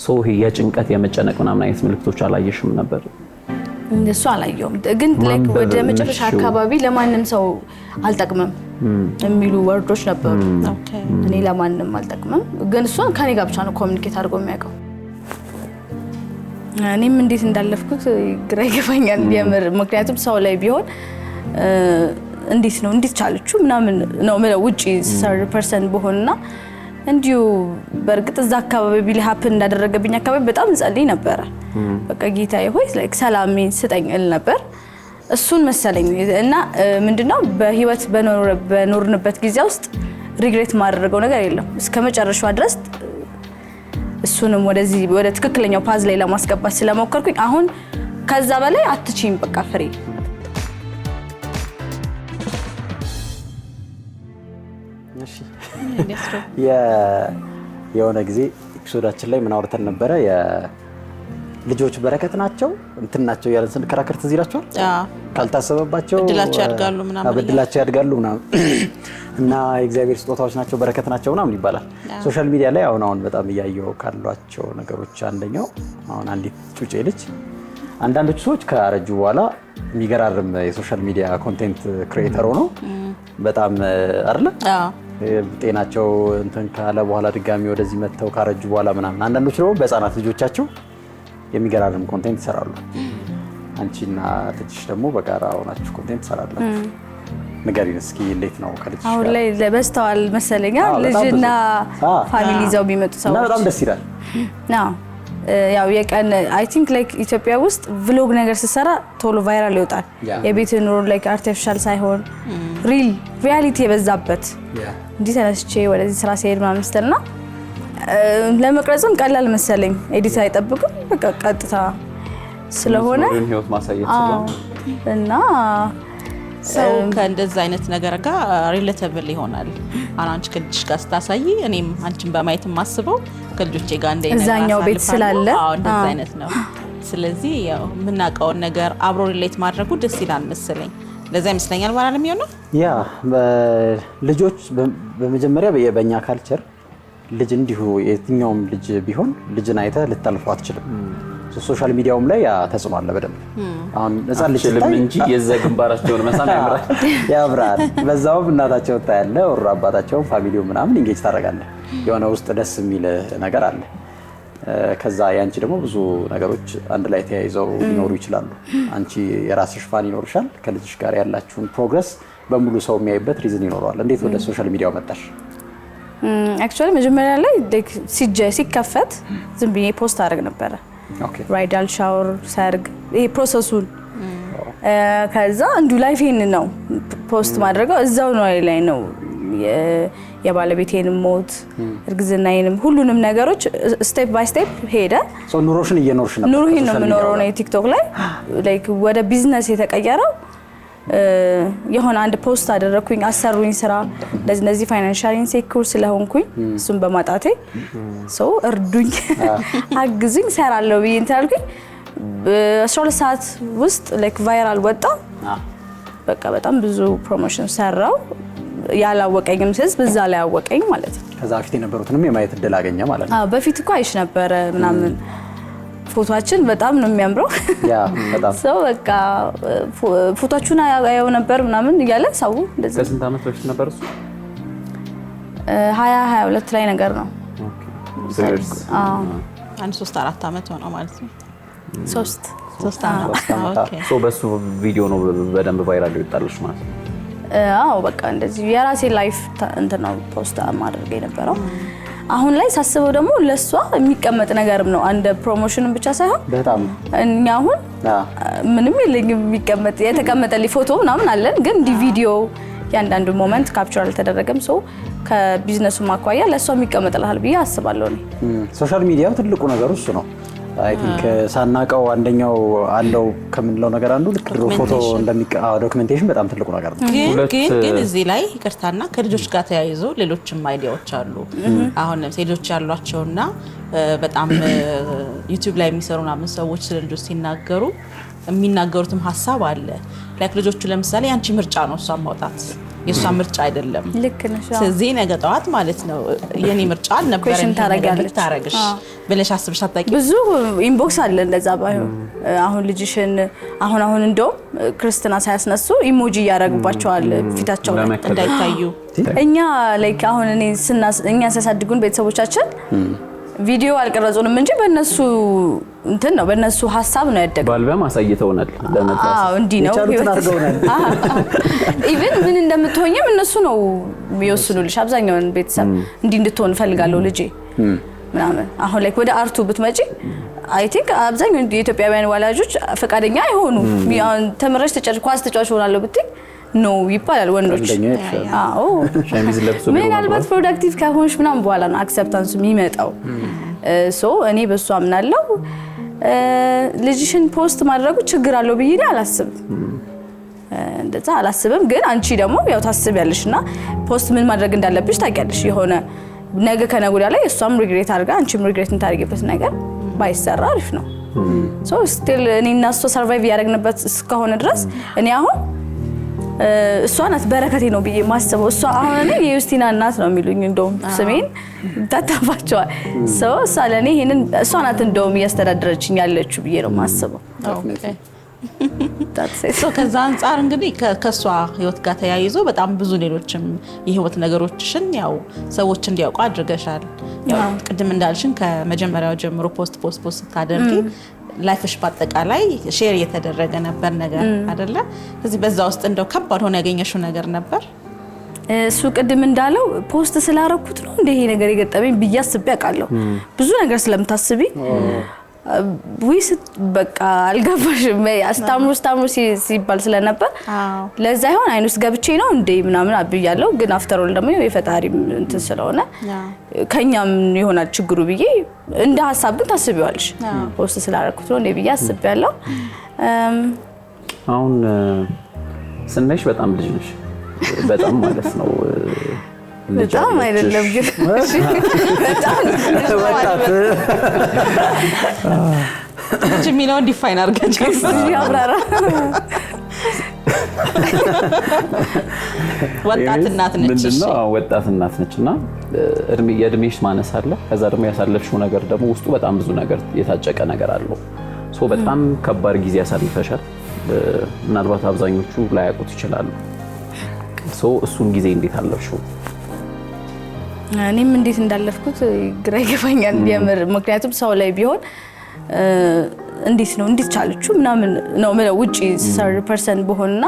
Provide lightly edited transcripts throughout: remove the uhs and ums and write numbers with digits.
ሶ የጭንቀት የመጨነቅ ምናምን አይነት ምልክቶች አላየሽም ነበር? እንደሱ አላየሁም ግን ላይክ ወደ መጨረሻ አካባቢ ለማንም ሰው አልጠቅምም የሚሉ ወርዶች ነበሩ። እኔ ለማንም አልጠቅምም ግን እሱ ከኔ ጋር ብቻ ነው ኮሙኒኬት አድርጎ የሚያውቀው። እኔም እንዴት እንዳለፍኩት ግራ ይገባኛል የምር። ምክንያቱም ሰው ላይ ቢሆን እንዴት ቻለችው ምናምን ነው ማለት ውጪ 30% በሆነና እንዲሁ በርግጥ እዛ አካባቢ ቢል ሀፕን እንዳደረገብኝ አካባቢ በጣም ጸልይ ነበር። በቃ ጌታዬ ሆይ ላይክ ሰላሜን ስጠኝ እል ነበር። እሱን መሰለኝ እና ምንድነው በህይወት በኖርንበት ጊዜ ውስጥ ሪግሬት ማድረገው ነገር የለም እስከመጨረሻው ድረስ እሱንም ወደ ትክክለኛው ፓዝ ላይ ለማስገባት ስለሞከርኩኝ አሁን ከዛ በላይ አትቺም በቃ ፍሬ። እሺ የሆነ ጊዜ ኤፒሶዳችን ላይ ምን አውርተን ነበረ? የልጆች በረከት ናቸው እንትን ናቸው ያለን ስንከራከር ትዝ ይላችኋል? ካልታሰበባቸው በድላቸው ያድጋሉ ምናምን እና የእግዚአብሔር ስጦታዎች ናቸው በረከት ናቸው ምናምን ይባላል። ሶሻል ሚዲያ ላይ አሁን በጣም እያየው ካሏቸው ነገሮች አንደኛው አሁን አንዲት ጩጬ ልጅ አንዳንዶቹ ሰዎች ካረጁ በኋላ የሚገራርም የሶሻል ሚዲያ ኮንቴንት ክሬተር ሆነው በጣም አይደለ ጤናቸው እንትን ካለ በኋላ ድጋሚ ወደዚህ መተው ካረጁ በኋላ ምናምን አንዳንዶች ደግሞ በህፃናት ልጆቻቸው የሚገራርም ኮንቴንት ይሰራሉ። አንቺና ልጅሽ ደግሞ በጋራ ሆናችሁ ኮንቴንት ትሰራላችሁ። ንገሪን እስኪ እንዴት ነው ከልጅሽ አሁን ላይ ለበስተዋል መሰለኛ ልጅና ፋሚሊ ይዘው ቢመጡ ሰዎች እና በጣም ደስ ይላል። ያው የቀን አይ ቲንክ ላይክ ኢትዮጵያ ውስጥ ቭሎግ ነገር ሲሰራ ቶሎ ቫይራል ይወጣል። የቤት ኑሮ ላይክ አርቲፊሻል ሳይሆን ሪያሊቲ የበዛበት እንዲህ ተነስቼ ወደዚህ ስራ ሲሄድ ማምስተልና ለመቅረጽም ቀላል መሰለኝ። ኤዲት አይጠብቅም በቃ ቀጥታ ስለሆነ ህይወት ማሳየት ስለሆነ እና ሰው ከእንደዛ አይነት ነገር ጋር ሪሌተብል ይሆናል። አንቺ ከልጅሽ ጋር ስታሳይ እኔም አንቺን በማየት ማስበው ከልጆቼ ጋር እዛኛው ቤት ስላለ እንደዛ አይነት ነው። ስለዚህ ያው ምናቀውን ነገር አብሮ ሪሌት ማድረጉ ደስ ይላል መሰለኝ። ለዛ ይመስለኛል ባላል የሚሆነው ያ ልጆች በመጀመሪያ በእኛ ካልቸር ልጅ እንዲሁ የትኛውም ልጅ ቢሆን ልጅን አይተህ ልታልፈው አትችልም። ሶሻል ሚዲያውም ላይ ተጽዕኖ አለ በደንብ። አሁን ነፃ ልጅ እንጂ የዛ ግንባራቸውን መሳም ያምራል። በዛውም እናታቸው ታያለ ወራ አባታቸው ፋሚሊው ምናምን ኢንጌጅ ታደርጋለህ። የሆነ ውስጥ ደስ የሚል ነገር አለ። ከዛ ያንቺ ደግሞ ብዙ ነገሮች አንድ ላይ ተያይዘው ሊኖሩ ይችላሉ። አንቺ የራስሽ ፋን ይኖርሻል። ከልጅሽ ጋር ያላችሁን ፕሮግረስ በሙሉ ሰው የሚያይበት ሪዝን ይኖረዋል። እንዴት ወደ ሶሻል ሚዲያው መጣሽ? አክቹአሊ መጀመሪያ ላይ ሲከፈት ዝም ብዬ ፖስት አደረግ ነበር። ብራይዳል ሻወር ሰርግ ይሄ ፕሮሰሱን ከዛ እንዱ ላይፌን ነው ፖስት ማድረገው እዛው ነው ላይ ነው የባለቤቴንም ሞት እርግዝናዬንም ሁሉንም ነገሮች ስቴፕ ባይ ስቴፕ ሄደ። ኑሮሽን እየኖርሽ ነበር? ኑሮዬን ነው የምኖረው ነው ቲክቶክ ላይ ላይክ ወደ ቢዝነስ የተቀየረው የሆነ አንድ ፖስት አደረኩኝ አሰሩኝ ስራ ለዚህ ፋይናንሻል ኢንሴኩር ስለሆንኩኝ እሱን በማጣቴ ሰው እርዱኝ አግዙኝ ሰራለው ብዬ እንታልኩኝ 12 ሰዓት ውስጥ ላይክ ቫይራል ወጣ። በቃ በጣም ብዙ ፕሮሞሽን ሰራው። ያላወቀኝም ህዝብ በዛ ላይ አወቀኝ ማለት ነው። ከዛ በፊት የነበሩትንም የማየት እድል አገኘ ማለት ነው። በፊት እኮ አይሽ ነበር ምናምን ፎቶአችን በጣም ነው የሚያምረው። ያ በጣም ሰው በቃ ፎቶአችሁን ያየው ነበር ምናምን እያለ ሰው እንደዚህ። ከስንት ዓመት በፊት ነበር እሱ? 22 ላይ ነገር ነው። አንድ 3-4 ዓመት ሆነ ማለት ነው። 3 ዓመት። ሶ በሱ ቪዲዮ ነው በደንብ ቫይራል ይወጣልሽ ማለት ነው። አዎ በቃ እንደዚህ የራሴ ላይፍ እንትን ነው ፖስት ማድረግ የነበረው። አሁን ላይ ሳስበው ደግሞ ለሷ የሚቀመጥ ነገርም ነው አንድ ፕሮሞሽን ብቻ ሳይሆን በጣም እኛ አሁን ምንም የለኝም የሚቀመጥ የተቀመጠልኝ ፎቶ ምናምን አለን ግን ዲ ቪዲዮ ያንዳንዱ ሞመንት ካፕቸር አልተደረገም። ሶ ከቢዝነሱ ማኳያ ለሷ የሚቀመጥልሃል ብዬ አስባለሁ። ሶሻል ሚዲያው ትልቁ ነገር እሱ ነው። አይ ቲንክ ሳናቀው አንደኛው አለው ከምንለው ነገር አንዱ ልክ ድሮ ፎቶ ዶክመንቴሽን በጣም ትልቁ ነገር ነው። ግን እዚህ ላይ ይቅርታና ከልጆች ጋር ተያይዞ ሌሎችም አይዲያዎች አሉ። አሁን ሴቶች ያሏቸውና በጣም ዩቲዩብ ላይ የሚሰሩና ምን ሰዎች ስለ ልጆች ሲናገሩ የሚናገሩትም ሐሳብ አለ ላይክ ልጆቹ ለምሳሌ አንቺ ምርጫ ነው እሷን ማውጣት የሷ ምርጫ አይደለም ልክ ነሽ ስለዚህ ነገ ጠዋት ማለት ነው የኔ ምርጫ አልነበረም ታረጋለሽ ብለሽ አስበሽ አታውቂ ብዙ ኢንቦክስ አለ እንደዛ ባይሆን አሁን ልጅሽን አሁን እንደው ክርስትና ሳያስነሱ ኢሞጂ ያረግባቸዋል ፊታቸው ላይ እንዳይታዩ እኛ ላይክ አሁን እኛ ሲያሳድጉን ቤተሰቦቻችን ቪዲዮ አልቀረጹንም እንጂ በእነሱ እንትን ነው በእነሱ ሐሳብ ነው ያደገው ባልበም አሳይተውናል ለመጣስ እንዲ ነው ኢቭን ምን እንደምትሆኝም እነሱ ነው የሚወስኑልሽ አብዛኛውን ቤተሰብ እንዲ እንድትሆን ፈልጋለሁ ልጄ ምናምን አሁን ላይክ ወደ አርቱ ብትመጪ አይ ቲንክ አብዛኛው የኢትዮጵያውያን ወላጆች ፈቃደኛ አይሆኑ ተመረሽ ኳስ ተጫዋች ሆናለሁ ብትይ ኖ ይባላል ወንዶች አዎ ሸሚዝ ለብሶ ምናልባት ፕሮዳክቲቭ ከሆንሽ ምናምን በኋላ ነው አክሰፕታንሱ የሚመጣው ሶ እኔ በሱ አምናለሁ ልጅሽን ፖስት ማድረጉ ችግር አለው ብዬ አላስብም እንደዛ አላስብም ግን አንቺ ደግሞ ያው ታስቢያለሽና ፖስት ምን ማድረግ እንዳለብሽ ታውቂያለሽ የሆነ ነገ ከነገ ላይ እሷም ሪግሬት አድርጋ አንቺም ሪግሬት እንታርጊበት ነገር ባይሰራ አሪፍ ነው ሶ ስቲል እኔና እሷ ሰርቫይቭ ያደረግንበት እስከሆነ ድረስ እኔ አሁን እሷ ናት በረከቴ ነው ብዬ ማስበው እሷ አሁን እኔ የዩስቲና እናት ነው የሚሉኝ እንደውም ስሜን ታጣፋቸዋል ሰው ሳለኔ ይሄንን እሷ ናት እንደውም እያስተዳደረችኝ ያለችው ብዬ ነው ማስበው ኦኬ ሶ ከዛ አንፃር እንግዲህ ከሷ ህይወት ጋር ተያይዞ በጣም ብዙ ሌሎችም የህይወት ነገሮችሽን ያው ሰዎች እንዲያውቁ አድርገሻል ያው ቅድም እንዳልሽን ከመጀመሪያው ጀምሮ ፖስት ታደርጊ ላይፍሽ በአጠቃላይ ሼር እየተደረገ ነበር ነገር አይደለ ስለዚህ በዛ ውስጥ እንደው ከባድ ሆነ ያገኘሽው ነገር ነበር እሱ ቅድም እንዳለው ፖስት ስላረኩት ነው እንደ ይሄ ነገር የገጠመኝ ብያስብ ያውቃለሁ ብዙ ነገር ስለምታስቢ ወይስ በቃ አልገባሽም አስታምሩ ሲባል ስለነበር ለዛ ይሆን አይኑስ ገብቼ ነው እንዴ ምናምን አብያለሁ ግን አፍተር ኦል ደግሞ የፈጣሪ እንትን ስለሆነ ከኛም ይሆናል ችግሩ ብዬ እንደ ሐሳብ ግን ታስቢዋለሽ ፖስት ስላረኩት ነው እንዴ ብዬ አስቤያለሁ አሁን ስንሽ በጣም ልጅ ነሽ በጣም ማለት ነው በጣም አይደለም ግን በጣም ወጣት ጅሚናው ዲፋይን አድርገሽ ያብራራ ወጣት እናት ነች ምንድነው ወጣት እናት ነችና የእድሜሽ ማነስ አለ ከዛ ደግሞ ያሳለፍሽው ነገር ደግሞ ውስጡ በጣም ብዙ ነገር የታጨቀ ነገር አለው ሶ በጣም ከባድ ጊዜ ያሳልፈሻል ምናልባት አብዛኞቹ ላያውቁት ይችላሉ ሶ እሱን ጊዜ እንዴት አለፍሽው እኔም እንዴት እንዳለፍኩት ግራ ይገባኛል የምር ምክንያቱም ሰው ላይ ቢሆን እንዴት ቻለችው ምናምን ነው ማለት ውጪ 30% በሆነና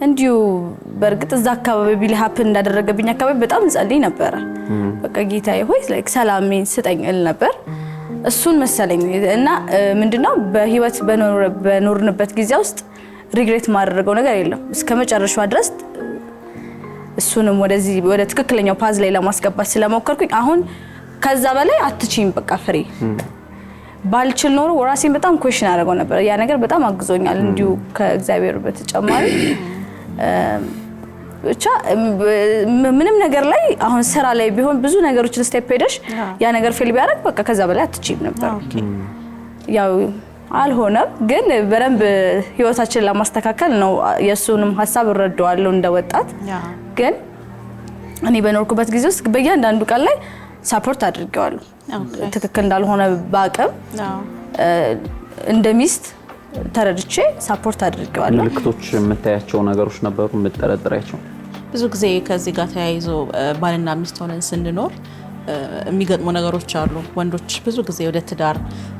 እንዲሁ በርግጥ እዛ አካባቢ ቢል ሀፕን እንዳደረገብኝ አካባቢ በጣም ጸልይ ነበር በቃ ጌታዬ ሆይ ላይክ ሰላሜን ስጠኝ እል ነበር እሱን መሰለኝ እና ምንድነው በህይወት በኖርንበት ጊዜ ውስጥ ሪግሬት ማድረገው ነገር የለም እስከመጨረሻው ድረስ እሱንም ወደ ትክክለኛው ፓዝ ላይ ለማስገባት ስለሞከርኩኝ አሁን ከዛ በላይ አትቺም በቃ ፍሬ ባልችል ኖሮ ወራሴን በጣም ኩዌሽን አደረገው ነበር ያ ነገር በጣም አግዞኛል እንዲሁ ከእግዚአብሔር በተጨማሪ ብቻ ምንም ነገር ላይ አሁን ስራ ላይ ቢሆን ብዙ ነገሮችን ስቴፕ ሄደሽ ያ ነገር ፌል ቢያደርግ በቃ ከዛ በላይ አትቺም ነበር ያው አልሆነም ግን በረንብ ህይወታችንን ለማስተካከል ነው የሱንም ሐሳብ እረዳዋለሁ እንደወጣት ግን እኔ በኖርኩበት ጊዜ ውስጥ በእያንዳንዱ ቃል ላይ ሰፖርት አድርጌዋለሁ ትክክል እንዳልሆነ ባቀም እንደሚስት ተረድቼ ሰፖርት አድርጌዋለሁ ምልክቶች የምታያቸው ነገሮች ነበሩ የምትጠረጥሪያቸው ብዙ ጊዜ ከዚህ ጋር ተያይዞ ባልና ሚስት ሆነን ስንኖር የሚገጥሙ ነገሮች አሉ ወንዶች ብዙ ጊዜ ወደ ትዳር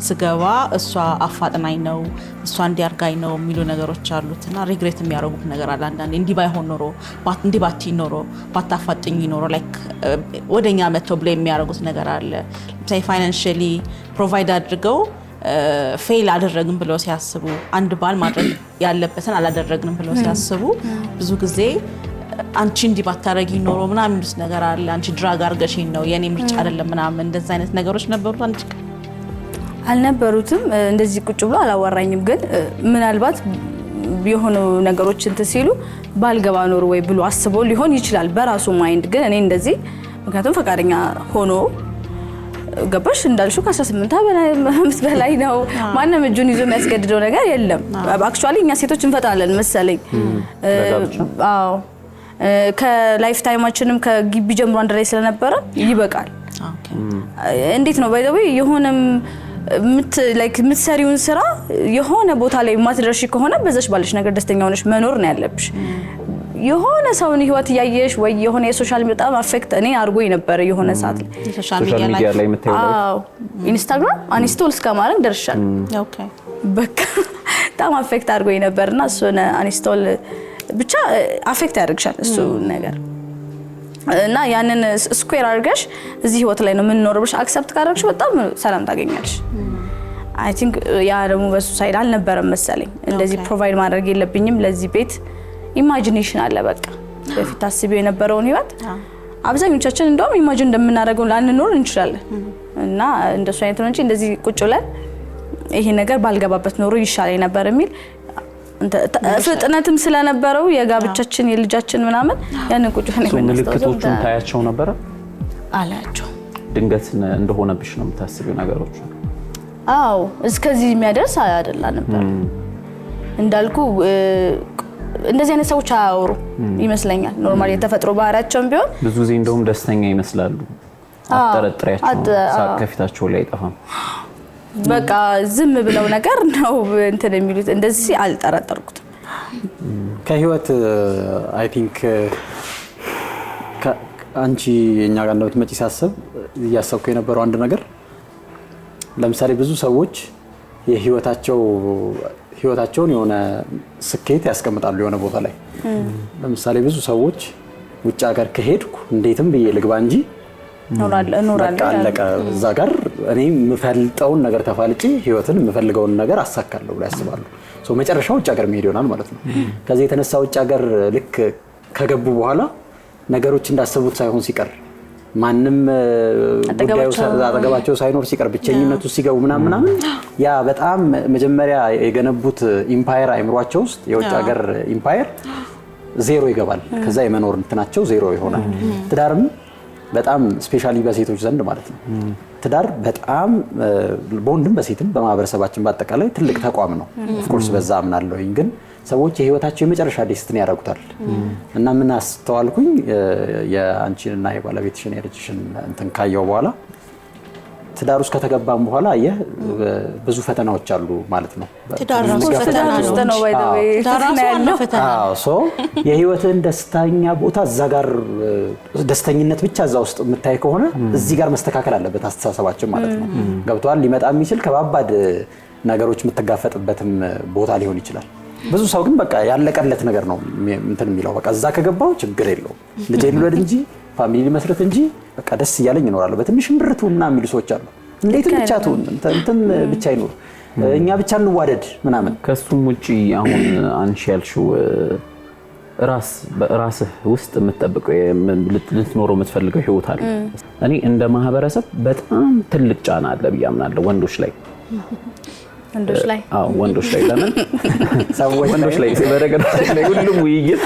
ስገባ እሷ አፋጥናኝ ነው እሷ እንዲያርጋኝ ነው የሚሉ ነገሮች አሉትና ሪግሬት የሚያደርጉት ነገር አለ አንዳንዴ እንዲህ ባይሆን ኖሮ እንዲህ ባትይ ኖሮ ባታፋጥኝ ኖሮ ላይክ ወደኛ መተው ብለ የሚያደርጉት ነገር አለ ለምሳሌ ፋይናንሻሊ ፕሮቫይድ አድርገው ፌል አደረግን ብለው ሲያስቡ አንድ ባል ማድረግ ያለበትን አላደረግንም ብለው ሲያስቡ ብዙ ጊዜ አንቺ እንዲህ ባታረጊ ኖሮ ምናምን የሚሉት ነገር አለ አንቺ ድራግ አርገሽኝ ነው የኔ ምርጫ አይደለም ምናምን እንደዛ አይነት ነገሮች ነበሩ አንቺ አልነበሩትም እንደዚህ ቁጭ ብሎ አላወራኝም ግን ምናልባት የሆኑ ነገሮች እንት ሲሉ ባልገባ ኖር ወይ ብሎ አስቦ ሊሆን ይችላል በራሱ ማይንድ ግን እኔ እንደዚህ ምክንያቱም ፈቃደኛ ሆኖ ገባሽ እንዳልሽው ከ18 ዓመት በላይ ነው ማንም እጁን ይዞ የሚያስገድደው ነገር የለም አክቹአሊ እኛ ሴቶች እንፈጣለን መሰለኝ አዎ ከላይፍ ታይማችንም ከግቢ ጀምሮ አንድ ላይ ስለነበረ ይበቃል እንዴት ነው ባይ ዘ ዌይ የሆነም ምትሰሪውን ስራ የሆነ ቦታ ላይ ማትደርሺ ከሆነ በዛሽ ባለሽ ነገር ደስተኛ ሆነሽ መኖር ነው ያለብሽ የሆነ ሰውን ህይወት ያየሽ ወይ የሆነ የሶሻል በጣም አፌክት እኔ አርጎኝ ነበር የሆነ ሰዓት ላይ ሶሻል ሚዲያ ላይ አዎ ኢንስታግራም አንስቶል እስከማድረግ ደርሻለሁ ኦኬ በቃ በጣም አፌክት አርጎኝ ነበርና እሱን አንስቶል ብቻ አፌክት ያደርግሻል እሱ ነገር እና ያንን ስኩዌር አድርገሽ እዚህ ህይወት ላይ ነው ምን ኖርብሽ አክሰፕት ካደረግሽ በጣም ሰላም ታገኛለሽ አይ ቲንክ ያ ደግሞ በሱ ሳይድ አልነበረም መሰለኝ እንደዚህ ፕሮቫይድ ማድረግ የለብኝም ለዚህ ቤት ኢማጂኔሽን አለ በቃ በፊት ታስቢው የነበረውን ህይወት አብዛኞቻችን እንደውም ኢማጂን እንደምናደርገው ላንኖር እንችላለን እና እንደሱ አይነት ነው እንጂ እንደዚህ ቁጭ ብለን ይሄ ነገር ባልገባበት ኖሮ ይሻለኝ ነበር የሚል ፍጥነትም ስለነበረው የጋብቻችን የልጃችን ምናምን ያንን ቁጭ ብለን ምልክቶቹን ታያቸው ነበር አላቸው ድንገት እንደሆነብሽ ነው የምታስቢው ነገሮች አዎ እስከዚህ የሚያደርስ አይደለም ነበር እንዳልኩ እንደዚህ አይነት ሰዎች አያወሩ ይመስለኛል ኖርማሊ የተፈጥሮ ባህሪያቸውም ቢሆን ብዙ ጊዜ እንደውም ደስተኛ ይመስላሉ አጠረጥሪያቸው ሳከፊታቸው ላይ አይጠፋም በቃ ዝም ብለው ነገር ነው እንትን የሚሉት እንደዚህ አልጠረጠርኩትም ከህይወት አይ ቲንክ አንቺ የኛ ጋር እንደምትመጪ ሳስብ ያሰብኩ የነበረው አንድ ነገር ለምሳሌ ብዙ ሰዎች ህይወታቸውን የሆነ ስኬት ያስቀምጣሉ የሆነ ቦታ ላይ ለምሳሌ ብዙ ሰዎች ውጭ ሀገር ከሄድኩ እንዴትም ብዬ ልግባ እንጂ ኖራለሁ አለቀ እዛ ጋር እኔ የምፈልጠውን ነገር ተፋልጪ ህይወትን የምፈልገውን ነገር አሳካለሁ ብለው ያስባሉ ሶ መጨረሻው ውጭ ሀገር መሄድ ይሆናል ማለት ነው ከዚህ የተነሳ ውጭ ሀገር ልክ ከገቡ በኋላ ነገሮች እንዳሰቡት ሳይሆን ሲቀር ማንንም አጠገባቸው ሳይኖር ሲቀር ብቸኝነቱ ሲገቡ ምናምን ያ በጣም መጀመሪያ የገነቡት ኢምፓየር አይምሯቸው ውስጥ የውጭ ሀገር ኢምፓየር ዜሮ ይገባል ከዛ የመኖር እንትናቸው ዜሮ ይሆናል ትዳርም በጣም ስፔሻሊ በሴቶች ዘንድ ማለት ነው ትዳር በጣም በወንድም በሴትም በማህበረሰባችን በአጠቃላይ ትልቅ ተቋም ነው ኦፍ ኮርስ በዛ አምናለሁኝ ግን ሰዎች የህይወታቸው የመጨረሻ ዴስቲኒ ያደርጉታል እና ምን አስተዋልኩኝ የአንቺንና የባለቤትሽን የልጅሽን እንትን ካየው በኋላ ትዳር ውስጥ ከተገባም በኋላ ብዙ ፈተናዎች አሉ ማለት ነው ትዳር ውስጥ ነው ባይ ዘ ዌይ አዎ ሶ የህይወትን ደስተኛ ቦታ እዛ ጋር ደስተኝነት ብቻ እዛ ውስጥ የምታይ ከሆነ እዚህ ጋር መስተካከል አለበት አስተሳሰባችን ማለት ነው ገብቷል ሊመጣ የሚችል ከባባድ ነገሮች የምትጋፈጥበትም ቦታ ሊሆን ይችላል ብዙ ሰው ግን በቃ ያለቀለት ነገር ነው እንትን የሚለው በቃ እዛ ከገባው ችግር የለው ልጅ ይልወድ እንጂ ፋሚሊ መስረት እንጂ በቃ ደስ ይያለኝ ይኖራል በትንሽም ብርቱና የሚሉ ሰዎች አሉ እንዴትም ብቻ ተውን እንትን ብቻ ይኖር እኛ ብቻ እንዋደድ ምናምን ከሱም ውጪ አሁን አንቺ ያልሽው ራስህ ውስጥ የምትጠብቀው ልትኖረው የምትፈልገው ህይወት አለ እኔ እንደ ማህበረሰብ በጣም ትልቅ ጫና አለ ብያምናለሁ ወንዶች ላይ ወንዶች ላይ ለምን ወንዶች ላይ በረገራችን ላይ ሁሉም ውይይት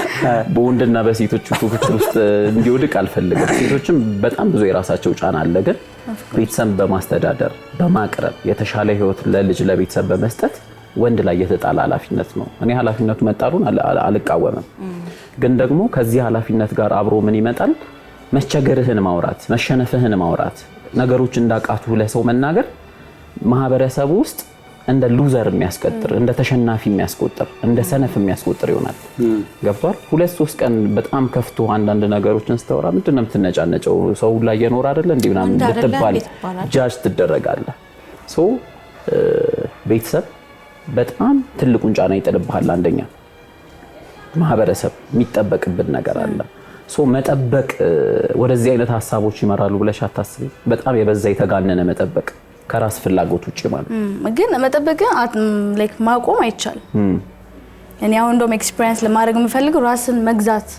በወንድና በሴቶች ፉክክር ውስጥ እንዲወድቅ አልፈልግም ሴቶችም በጣም ብዙ የራሳቸው ጫና አለ ግን ቤተሰብ በማስተዳደር በማቅረብ የተሻለ ህይወት ለልጅ ለቤተሰብ በመስጠት ወንድ ላይ የተጣለ ኃላፊነት ነው እኔ ኃላፊነቱ መጣሉን አልቃወምም ግን ደግሞ ከዚህ ኃላፊነት ጋር አብሮ ምን ይመጣል መቸገርህን ማውራት መሸነፍህን ማውራት ነገሮች እንዳቃቱ ለሰው መናገር ማህበረሰቡ ውስጥ እንደ ሉዘር የሚያስቆጥር እንደ ተሸናፊ የሚያስቆጥር እንደ ሰነፍ የሚያስቆጥር ይሆናል ገብቷል 2-3 ቀን በጣም ከፍቶ አንዳንድ ነገሮችን ስተወራ ምንድነው የምትነጫነጨው ሰው ላይ የኖር አይደለ እንዴ ምናምን ብትባል ጃጅ ትደረጋለህ ሶ ቤተሰብ በጣም ትልቁን ጫና ይጥልብሃል አንደኛ ማህበረሰብ የሚጠበቅብን ነገር አለ ሶ መጠበቅ ወደዚህ አይነት ሀሳቦች ይመራሉ ብለሽ አታስቢ በጣም የበዛ የተጋነነ መጠበቅ ከራስ ፍላጎት ውጪ ማለት ግን መጠበቅ ላይክ ማቆም አይቻልም እኔ አሁን እንደውም ኤክስፒሪየንስ ለማድረግ የምፈልገው ራስን መግዛት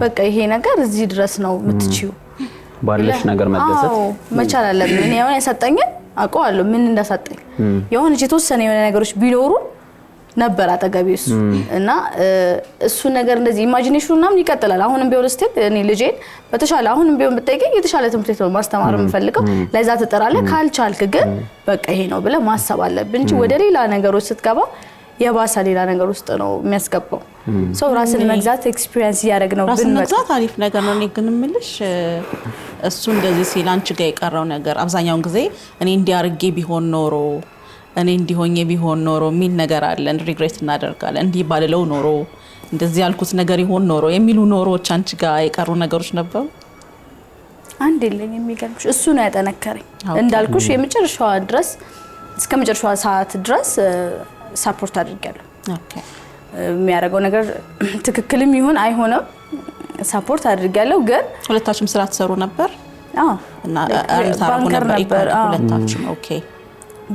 በቃ ይሄ ነገር እዚህ ድረስ ነው የምትችይው ባለሽ ነገር መደሰት መቻል አለብኝ እኔ አሁን ያሳጣኝ አውቀዋለሁ ምን እንዳሳጣኝ የሆነ የተወሰነ የሆነ ነገሮች ቢኖሩ ነበር አጠገቤ እሱ እና እሱ ነገር እንደዚህ ኢማጂኔሽኑ ምናምን ይቀጥላል አሁንም ቢሆን ስቲል እኔ ልጄን በተሻለ አሁንም ቢሆን ብትጠይቀኝ የተሻለ ትምህርት ቤት ነው ማስተማር የምፈልገው ለዛ ተጠራለ ካልቻልክ ግን በቃ ይሄ ነው ብለ ማሰብ አለብን እንጂ ወደ ሌላ ነገሮች ስትገባ የባሰ ሌላ ነገር ውስጥ ነው የሚያስገባው ሰው ራስን መግዛት ኤክስፒሪየንስ ያደርግ ነው ራስን መግዛት አሪፍ ነገር ነው እኔ ግን ምልሽ እሱ እንደዚህ ሲላንች ጋር የቀረው ነገር አብዛኛውን ጊዜ እኔ እንዲያርጌ ቢሆን ኖሮ እኔ እንዲሆኜ ቢሆን ኖሮ ሚል ነገር አለን ሪግሬት እናደርጋለን እንዲ ባልለው ኖሮ እንደዚህ ያልኩት ነገር ይሆን ኖሮ የሚሉ ኖሮች አንቺ ጋር የቀሩ ነገሮች ነበሩ አንድ የለኝ የሚገርምሽ እሱ ነው ያጠነከረኝ እንዳልኩሽ የመጨረሻዋ ድረስ እስከ መጨረሻዋ ሰዓት ድረስ ሰፖርት አድርጋለሁ ኦኬ የሚያደርገው ነገር ትክክልም ይሁን አይሆንም ሰፖርት አድርጋለሁ ግን ሁለታችሁም ስራ ተሰሩ ነበር እና ባንከር ነበር ሁለታችሁም ኦኬ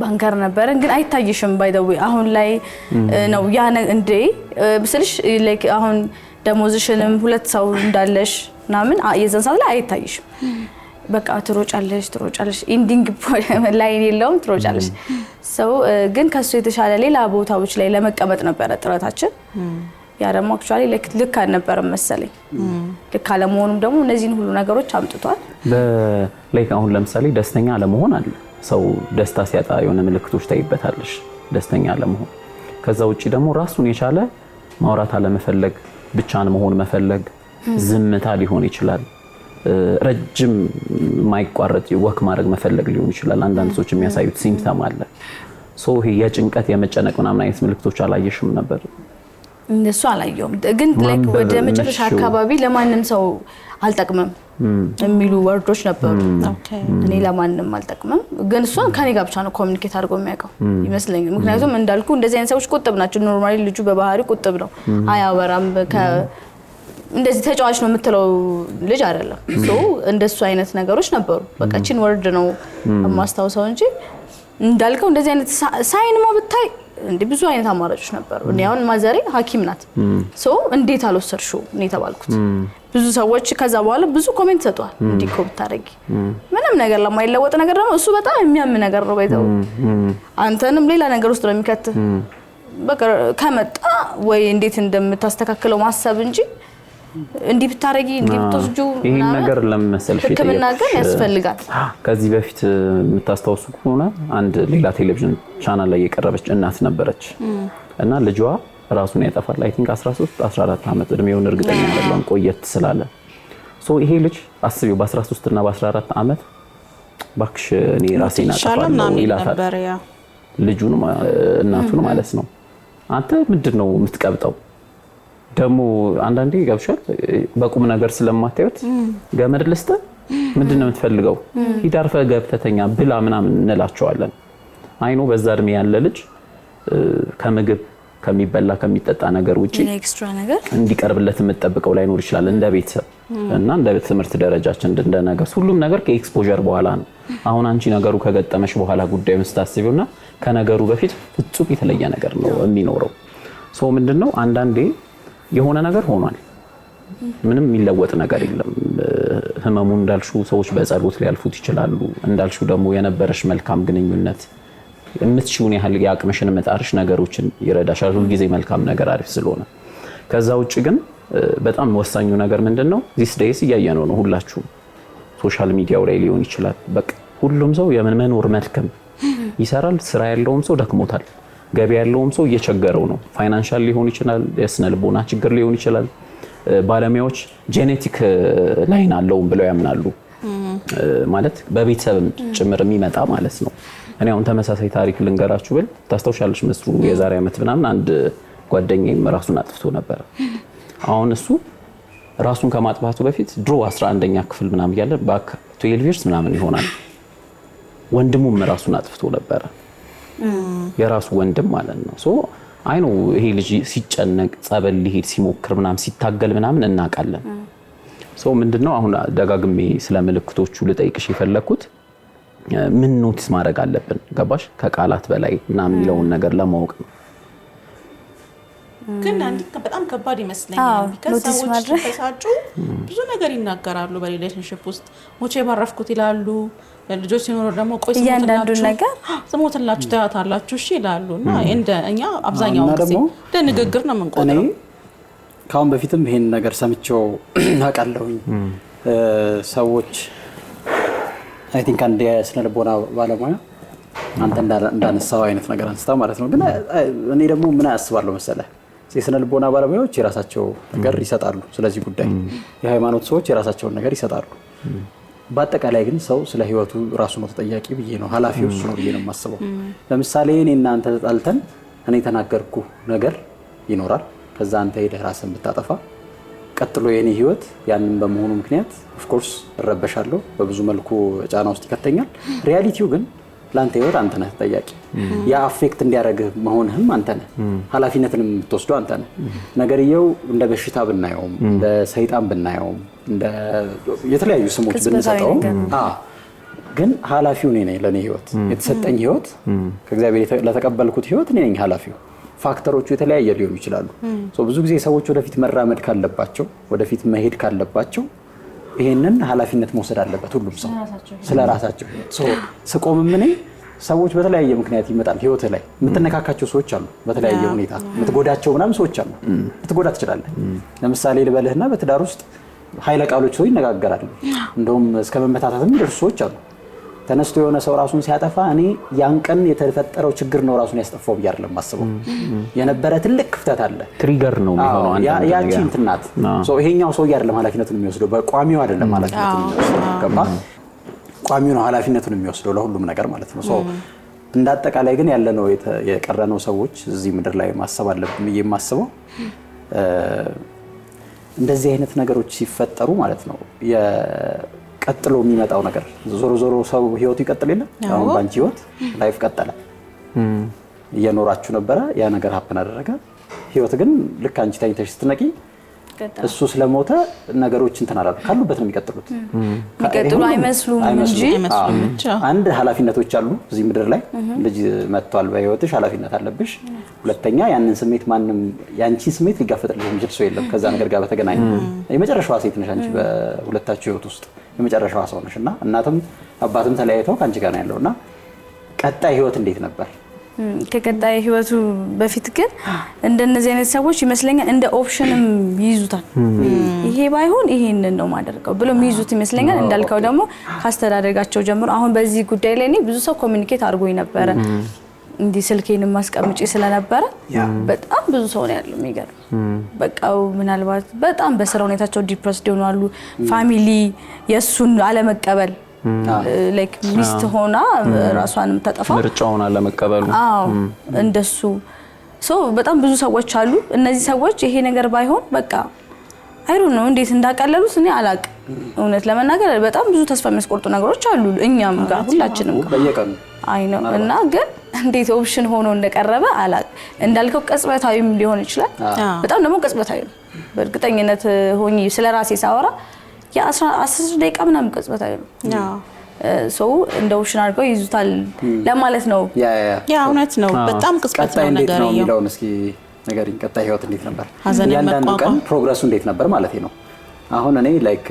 ባንከር ነበር ግን አይታይሽም ባይ ዘ ዌይ አሁን ላይ ነው ያ እንዴ ብስልሽ ላይክ አሁን ደሞዝሽንም ሁለት ሰው እንዳለሽ ናምን የዛን ሰዓት ላይ አይታይሽም በቃ ትሮጫለሽ ኢንዲንግ ላይን የለውም ትሮጫለሽ ሰው ግን ከሱ የተሻለ ሌላ ቦታዎች ላይ ለመቀመጥ ነበር ጥረታችን ያ ደግሞ አክቹአሊ ልክ አልነበረም መሰለኝ ልክ አለመሆኑም ደግሞ እነዚህን ሁሉ ነገሮች አምጥቷል ላይክ አሁን ለምሳሌ ደስተኛ አለመሆን አለ ሰው ደስታ ሲያጣ የሆነ ምልክቶች ታይበታለሽ ደስተኛ አለመሆን ከዛ ውጪ ደግሞ ራሱን የቻለ ማውራት አለመፈለግ ብቻን መሆን መፈለግ ዝምታ ሊሆን ይችላል ረጅም ማይቋረጥ ወክ ማድረግ መፈለግ ሊሆን ይችላል አንዳንድ ሰዎች የሚያሳዩት ሲምፕተም አለ ሶ ይሄ የጭንቀት የመጨነቅ ምናምን አይነት ምልክቶች አላየሽም ነበር እነሱ አላየውም ግን ላይክ ወደ መጨረሻ አካባቢ ለማንም ሰው አልጠቅምም የሚሉ ወርዶች ነበሩ እኔ ለማንም አልጠቅምም ግን እሱ ከኔ ጋር ብቻ ነው ኮሙኒኬት አድርጎ የሚያውቀው ይመስለኛል ምክንያቱም እንዳልኩ እንደዚህ አይነት ሰዎች ቁጥብ ናቸው ኖርማሊ ልጁ በባህሪ ቁጥብ ነው አያወራም እንደዚህ ተጫዋች ነው የምትለው ልጅ አይደለም ሶ እንደሱ አይነት ነገሮች ነበሩ በቃ እቺን ወርድ ነው ማስተዋወሰው እንጂ እንዳልከው እንደዚህ አይነት ሳይንማ ብታይ እንዴ ብዙ አይነት አማራጮች ነበሩ እኔ አሁን ማዘሬ ሐኪም ናት ሶ እንዴት አልወሰድሽው እኔ ተባልኩት ብዙ ሰዎች ከዛ በኋላ ብዙ ኮሜንት ሰጥቷል እንዲኮ ብታረጊ ምንም ነገር ለማይለወጥ ነገር ደግሞ እሱ በጣም የሚያም ነገር ነው ባይዘው አንተንም ሌላ ነገር ውስጥ ነው የሚከት በቃ ከመጣ ወይ እንዴት እንደምታስተካክለው ማሰብ እንጂ እንዲ ብታረጊ እንዲ ብትወስጁ ይሄ ነገር ለምመሰልሽ ህክምና ግን ያስፈልጋል ከዚህ በፊት የምታስተዋውሱ ከሆነ አንድ ሌላ ቴሌቪዥን ቻናል ላይ የቀረበች እናት ነበረች እና ልጇ ራሱን ያጠፋል አይ ቲንክ 13 14 አመት እድሜውን እርግጠኛ አይደለም ቆየት ስላለ ሶ ይሄ ልጅ አስቢው በ13 እና በ14 አመት ባክሽ እኔ ራሴን አጠፋለሁ ይላታል ልጁን እናቱን ማለት ነው አንተ ምንድነው የምትቀብጠው ደሞ አንዳንዴ ይገብሻል በቁም ነገር ስለማታዩት ገመድ ልስተ ምንድነው የምትፈልገው ሂዳርፈ ገብተተኛ ብላ ምናምን እንላቸዋለን አይኖ በዛ እድሜ ያለ ልጅ ከምግብ ከሚበላ ከሚጠጣ ነገር ውጪ ኤክስትራ ነገር እንዲቀርብለት የምትጠብቀው ላይ ኖር ይችላል እንደ ቤተሰብ እና እንደ ትምህርት ደረጃችን እንደ ነገር ሁሉም ነገር ከኤክስፖዠር በኋላ ነው አሁን አንቺ ነገሩ ከገጠመሽ በኋላ ጉዳዩን ስታስቢውና ከነገሩ በፊት ፍጹም የተለየ ነገር ነው የሚኖረው ሶ ምንድነው አንዳንዴ የሆነ ነገር ሆኗል ምንም የሚለወጥ ነገር የለም ህመሙን እንዳልሹ ሰዎች በጸሎት ሊያልፉት ይችላሉ እንዳልሹ ደግሞ የነበረሽ መልካም ግንኙነት የምትሽውን ያህል ያቅምሽን መጣርሽ ነገሮችን ይረዳሻል ሁሉ ጊዜ መልካም ነገር አሪፍ ስለሆነ ከዛ ውጪ ግን በጣም ወሳኙ ነገር ምንድነው this days እያየነው ነው ሁላችሁ ሶሻል ሚዲያው ላይ ሊሆን ይችላል በቃ ሁሉም ሰው የመኖር መልካም ይሰራል ስራ ያለውም ሰው ደክሞታል ገቢ ያለውም ሰው እየቸገረው ነው ፋይናንሻል ሊሆን ይችላል የስነ ልቦና ችግር ሊሆን ይችላል ባለሙያዎች ጄኔቲክ ላይን አለው ብለው ያምናሉ ማለት በቤተሰብም ጭምር የሚመጣ ማለት ነው እኔ አሁን ተመሳሳይ ታሪክ ልንገራችሁ ብል ታስተውሻለሽ መስሩ የዛሬ አመት ምናምን አንድ ጓደኛዬም ራሱን አጥፍቶ ነበር አሁን እሱ ራሱን ከማጥፋቱ በፊት ድሮ 11ኛ ክፍል ምናምን ያለ ባክ 12 years ምናምን ይሆናል ወንድሙም ራሱን አጥፍቶ ነበር የራሱ ወንድም ማለት ነው ሶ አይ ነው ይሄ ልጅ ሲጨነቅ ጸበል ሊሄድ ሲሞክር ምናምን ሲታገል ምናምን እናቃለን ሶ ምንድነው አሁን ደጋግሜ ስለምልክቶቹ ልጠይቅሽ የፈለኩት ምን ኖቲስ ማድረግ አለብን ገባሽ ከቃላት በላይ ምናምን የሚለውን ነገር ለማወቅ ነው ግን አንድ በጣም ከባድ ይመስለኛል ከሰዎች ተሳጩ ብዙ ነገር ይናገራሉ በሪሌሽንሺፕ ውስጥ ሞቼ ባረፍኩት ይላሉ ልጆች ሲኖሩ ደግሞ ቆይ ስሞትላችሁ ታያታላችሁ እሺ ይላሉና እኛ አብዛኛው ጊዜ ለንግግር ነው የምንቆጥረው። ካሁን በፊትም ይሄን ነገር ሰምቼው አውቃለሁኝ። ሰዎች አይ ቲንክ አንድ የስነ ልቦና ባለሙያ አንተ እንዳነሳው አይነት ነገር አንስታ ማለት ነው። ግን እኔ ደግሞ ምን አስባለሁ መሰለህ የስነ ልቦና ባለሙያዎች የራሳቸው ነገር ይሰጣሉ ስለዚህ ጉዳይ፣ የሃይማኖት ሰዎች የራሳቸውን ነገር ይሰጣሉ። በአጠቃላይ ግን ሰው ስለ ህይወቱ ራሱ ነው ተጠያቂ ብዬ ነው ኃላፊው እሱ ነው ብዬ ነው የማስበው። ለምሳሌ እኔ እናንተ ተጣልተን እኔ ተናገርኩ ነገር ይኖራል። ከዛ አንተ ሄደህ ራስን ብታጠፋ ቀጥሎ የኔ ህይወት ያንን በመሆኑ ምክንያት ኦፍ ኮርስ እረበሻለሁ፣ በብዙ መልኩ ጫና ውስጥ ይከተኛል። ሪያሊቲው ግን ላንተ ህይወት አንተ ነህ ተጠያቂ። ያ አፌክት እንዲያደርግህ መሆንህም አንተ ነህ፣ ኃላፊነትንም የምትወስደው አንተ ነህ። ነገርየው እንደ በሽታ ብናየውም እንደ ሰይጣን ብናየውም እንደ የተለያዩ ስሞች ብንሰጠው ግን ኃላፊው እኔ ነኝ። ለኔ ህይወት የተሰጠኝ ህይወት ከእግዚአብሔር ለተቀበልኩት ህይወት እኔ ነኝ ኃላፊው። ፋክተሮቹ የተለያየ ሊሆኑ ይችላሉ። ብዙ ጊዜ ሰዎች ወደፊት መራመድ ካለባቸው ወደፊት መሄድ ካለባቸው ይሄንን ኃላፊነት መውሰድ አለበት ሁሉም ሰው ስለራሳቸው። ስቆምም እኔ ሰዎች በተለያየ ምክንያት ይመጣል ህይወት ላይ የምትነካካቸው ሰዎች አሉ፣ በተለያየ ሁኔታ የምትጎዳቸው ምናምን ሰዎች አሉ። ልትጎዳ ትችላለህ። ለምሳሌ ልበልህና በትዳር ውስጥ ኃይለ ቃሎች ሰው ይነጋገራሉ፣ እንደውም እስከ መመታታትም የሚደርሱ ሰዎች አሉ። ተነስቶ የሆነ ሰው ራሱን ሲያጠፋ እኔ ያን ቀን የተፈጠረው ችግር ነው ራሱን ያስጠፋው ብዬ አይደለም ማስበው። የነበረ ትልቅ ክፍተት አለ፣ ትሪገር ነው የሚሆነው አንተ ያቺ እንትናት ይሄኛው ሰው አይደለም ኃላፊነቱን የሚወስደው፣ በቋሚው አይደለም ኃላፊነቱን የሚወስደው። ገባ? ቋሚው ነው ኃላፊነቱን የሚወስደው ለሁሉም ነገር ማለት ነው። እንዳጠቃላይ ግን ያለነው የቀረነው ሰዎች እዚህ ምድር ላይ ማሰብ አለብን ብዬ የማስበው እንደዚህ አይነት ነገሮች ሲፈጠሩ ማለት ነው ቀጥሎ የሚመጣው ነገር ዞሮ ዞሮ ሰው ህይወቱ ይቀጥል የለም። አሁን ባንቺ ህይወት ላይፍ ቀጠለ፣ እየኖራችሁ ነበረ፣ ያ ነገር ሀፕን አደረገ። ህይወት ግን ልክ አንቺ ታይተሽ ስትነቂ እሱ ስለሞተ ነገሮች እንትን አላሉ ካሉበት ነው የሚቀጥሉት። የሚቀጥሉ አይመስሉም እንጂ አንድ ኃላፊነቶች አሉ እዚህ ምድር ላይ። ልጅ መጥቷል፣ በህይወትሽ ኃላፊነት አለብሽ። ሁለተኛ ያንን ስሜት ማንም ያንቺ ስሜት ሊጋፈጥልሽ የሚችል ሰው የለም። ከዛ ነገር ጋር በተገናኘ የመጨረሻዋ ሴት ነሽ አንቺ በሁለታችሁ ህይወት ውስጥ የመጨረሻዋ ሰው ነሽና እናትም አባትም ተለያይተው ካንቺ ጋር ነው ያለውና ቀጣይ ህይወት እንዴት ነበር? ከቀጣይ ህይወቱ በፊት ግን እንደነዚህ አይነት ሰዎች ይመስለኛል እንደ ኦፕሽንም ይይዙታል። ይሄ ባይሆን ይሄንን ነው ማደርገው ብሎ ይይዙት ይመስለኛል። እንዳልከው ደግሞ ካስተዳደጋቸው ጀምሮ አሁን በዚህ ጉዳይ ላይ እኔ ብዙ ሰው ኮሚኒኬት አድርጎኝ ነበረ እንዲህ ስልኬን ማስቀምጪ ስለነበረ በጣም ብዙ ሰው ነው ያለው። የሚገርም በቃ ምናልባት በጣም በስራ ሁኔታቸው ዲፕረስድ ይሆናሉ። ፋሚሊ የሱን አለመቀበል ላይክ ሚስት ሆና ራሷንም ተጠፋ ምርጫውን አለመቀበሉ እንደሱ በጣም ብዙ ሰዎች አሉ። እነዚህ ሰዎች ይሄ ነገር ባይሆን በቃ አይሩ ነው እንዴት እንዳቀለሉት እኔ አላቅም። እውነት ለመናገር በጣም ብዙ ተስፋ የሚያስቆርጡ ነገሮች አሉ እኛም ጋር ሁላችንም በየቀኑ አይ ነው እና ግን እንዴት ኦፕሽን ሆኖ እንደቀረበ አላቅም። እንዳልከው ቅጽበታዊም ሊሆን ይችላል። በጣም ደግሞ ቅጽበታዊ ነው። በእርግጠኝነት ሆኜ ስለራሴ ሳወራ የ10 ደቂቃ ምናምን ቅጽበታዊ ነው። ሰው እንደ ኦፕሽን አድርገው ይዙታል ለማለት ነው። ያ እውነት ነው። በጣም ቅጽበታዊ ነገር ነው የሚለውን እስኪ ነገርኝ። ቀጣይ ህይወት እንዴት ነበር? ያንዳንዱ ቀን ፕሮግረሱ እንዴት ነበር ማለት ነው። አሁን እኔ ላይክ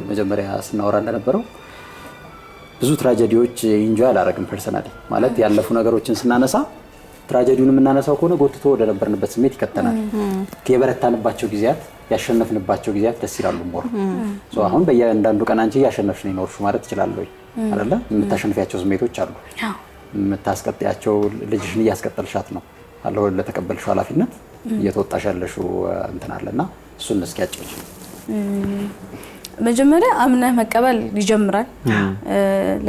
መጀመሪያ ስናወራ እንደነበረው ብዙ ትራጀዲዎች ኢንጆይ አላረግም ፐርሰናሊ። ማለት ያለፉ ነገሮችን ስናነሳ ትራጀዲውን የምናነሳው ከሆነ ጎትቶ ወደ ነበርንበት ስሜት ይከተናል። የበረታንባቸው ጊዜያት ያሸነፍንባቸው ጊዜያት ደስ ይላሉ ሞር። አሁን በእያንዳንዱ ቀን አንቺ ያሸነፍሽ ነው ይኖርሽ ማለት ትችላለህ አይደለ? የምታሸንፊያቸው ስሜቶች አሉ፣ የምታስቀጥያቸው ልጅሽን እያስቀጠልሻት ነው አለው ለተቀበልሽው ኃላፊነት እየተወጣሽ ያለሽው እንትን አለና እሱን እስኪ ያጭልሽ። መጀመሪያ አምነህ መቀበል ይጀምራል።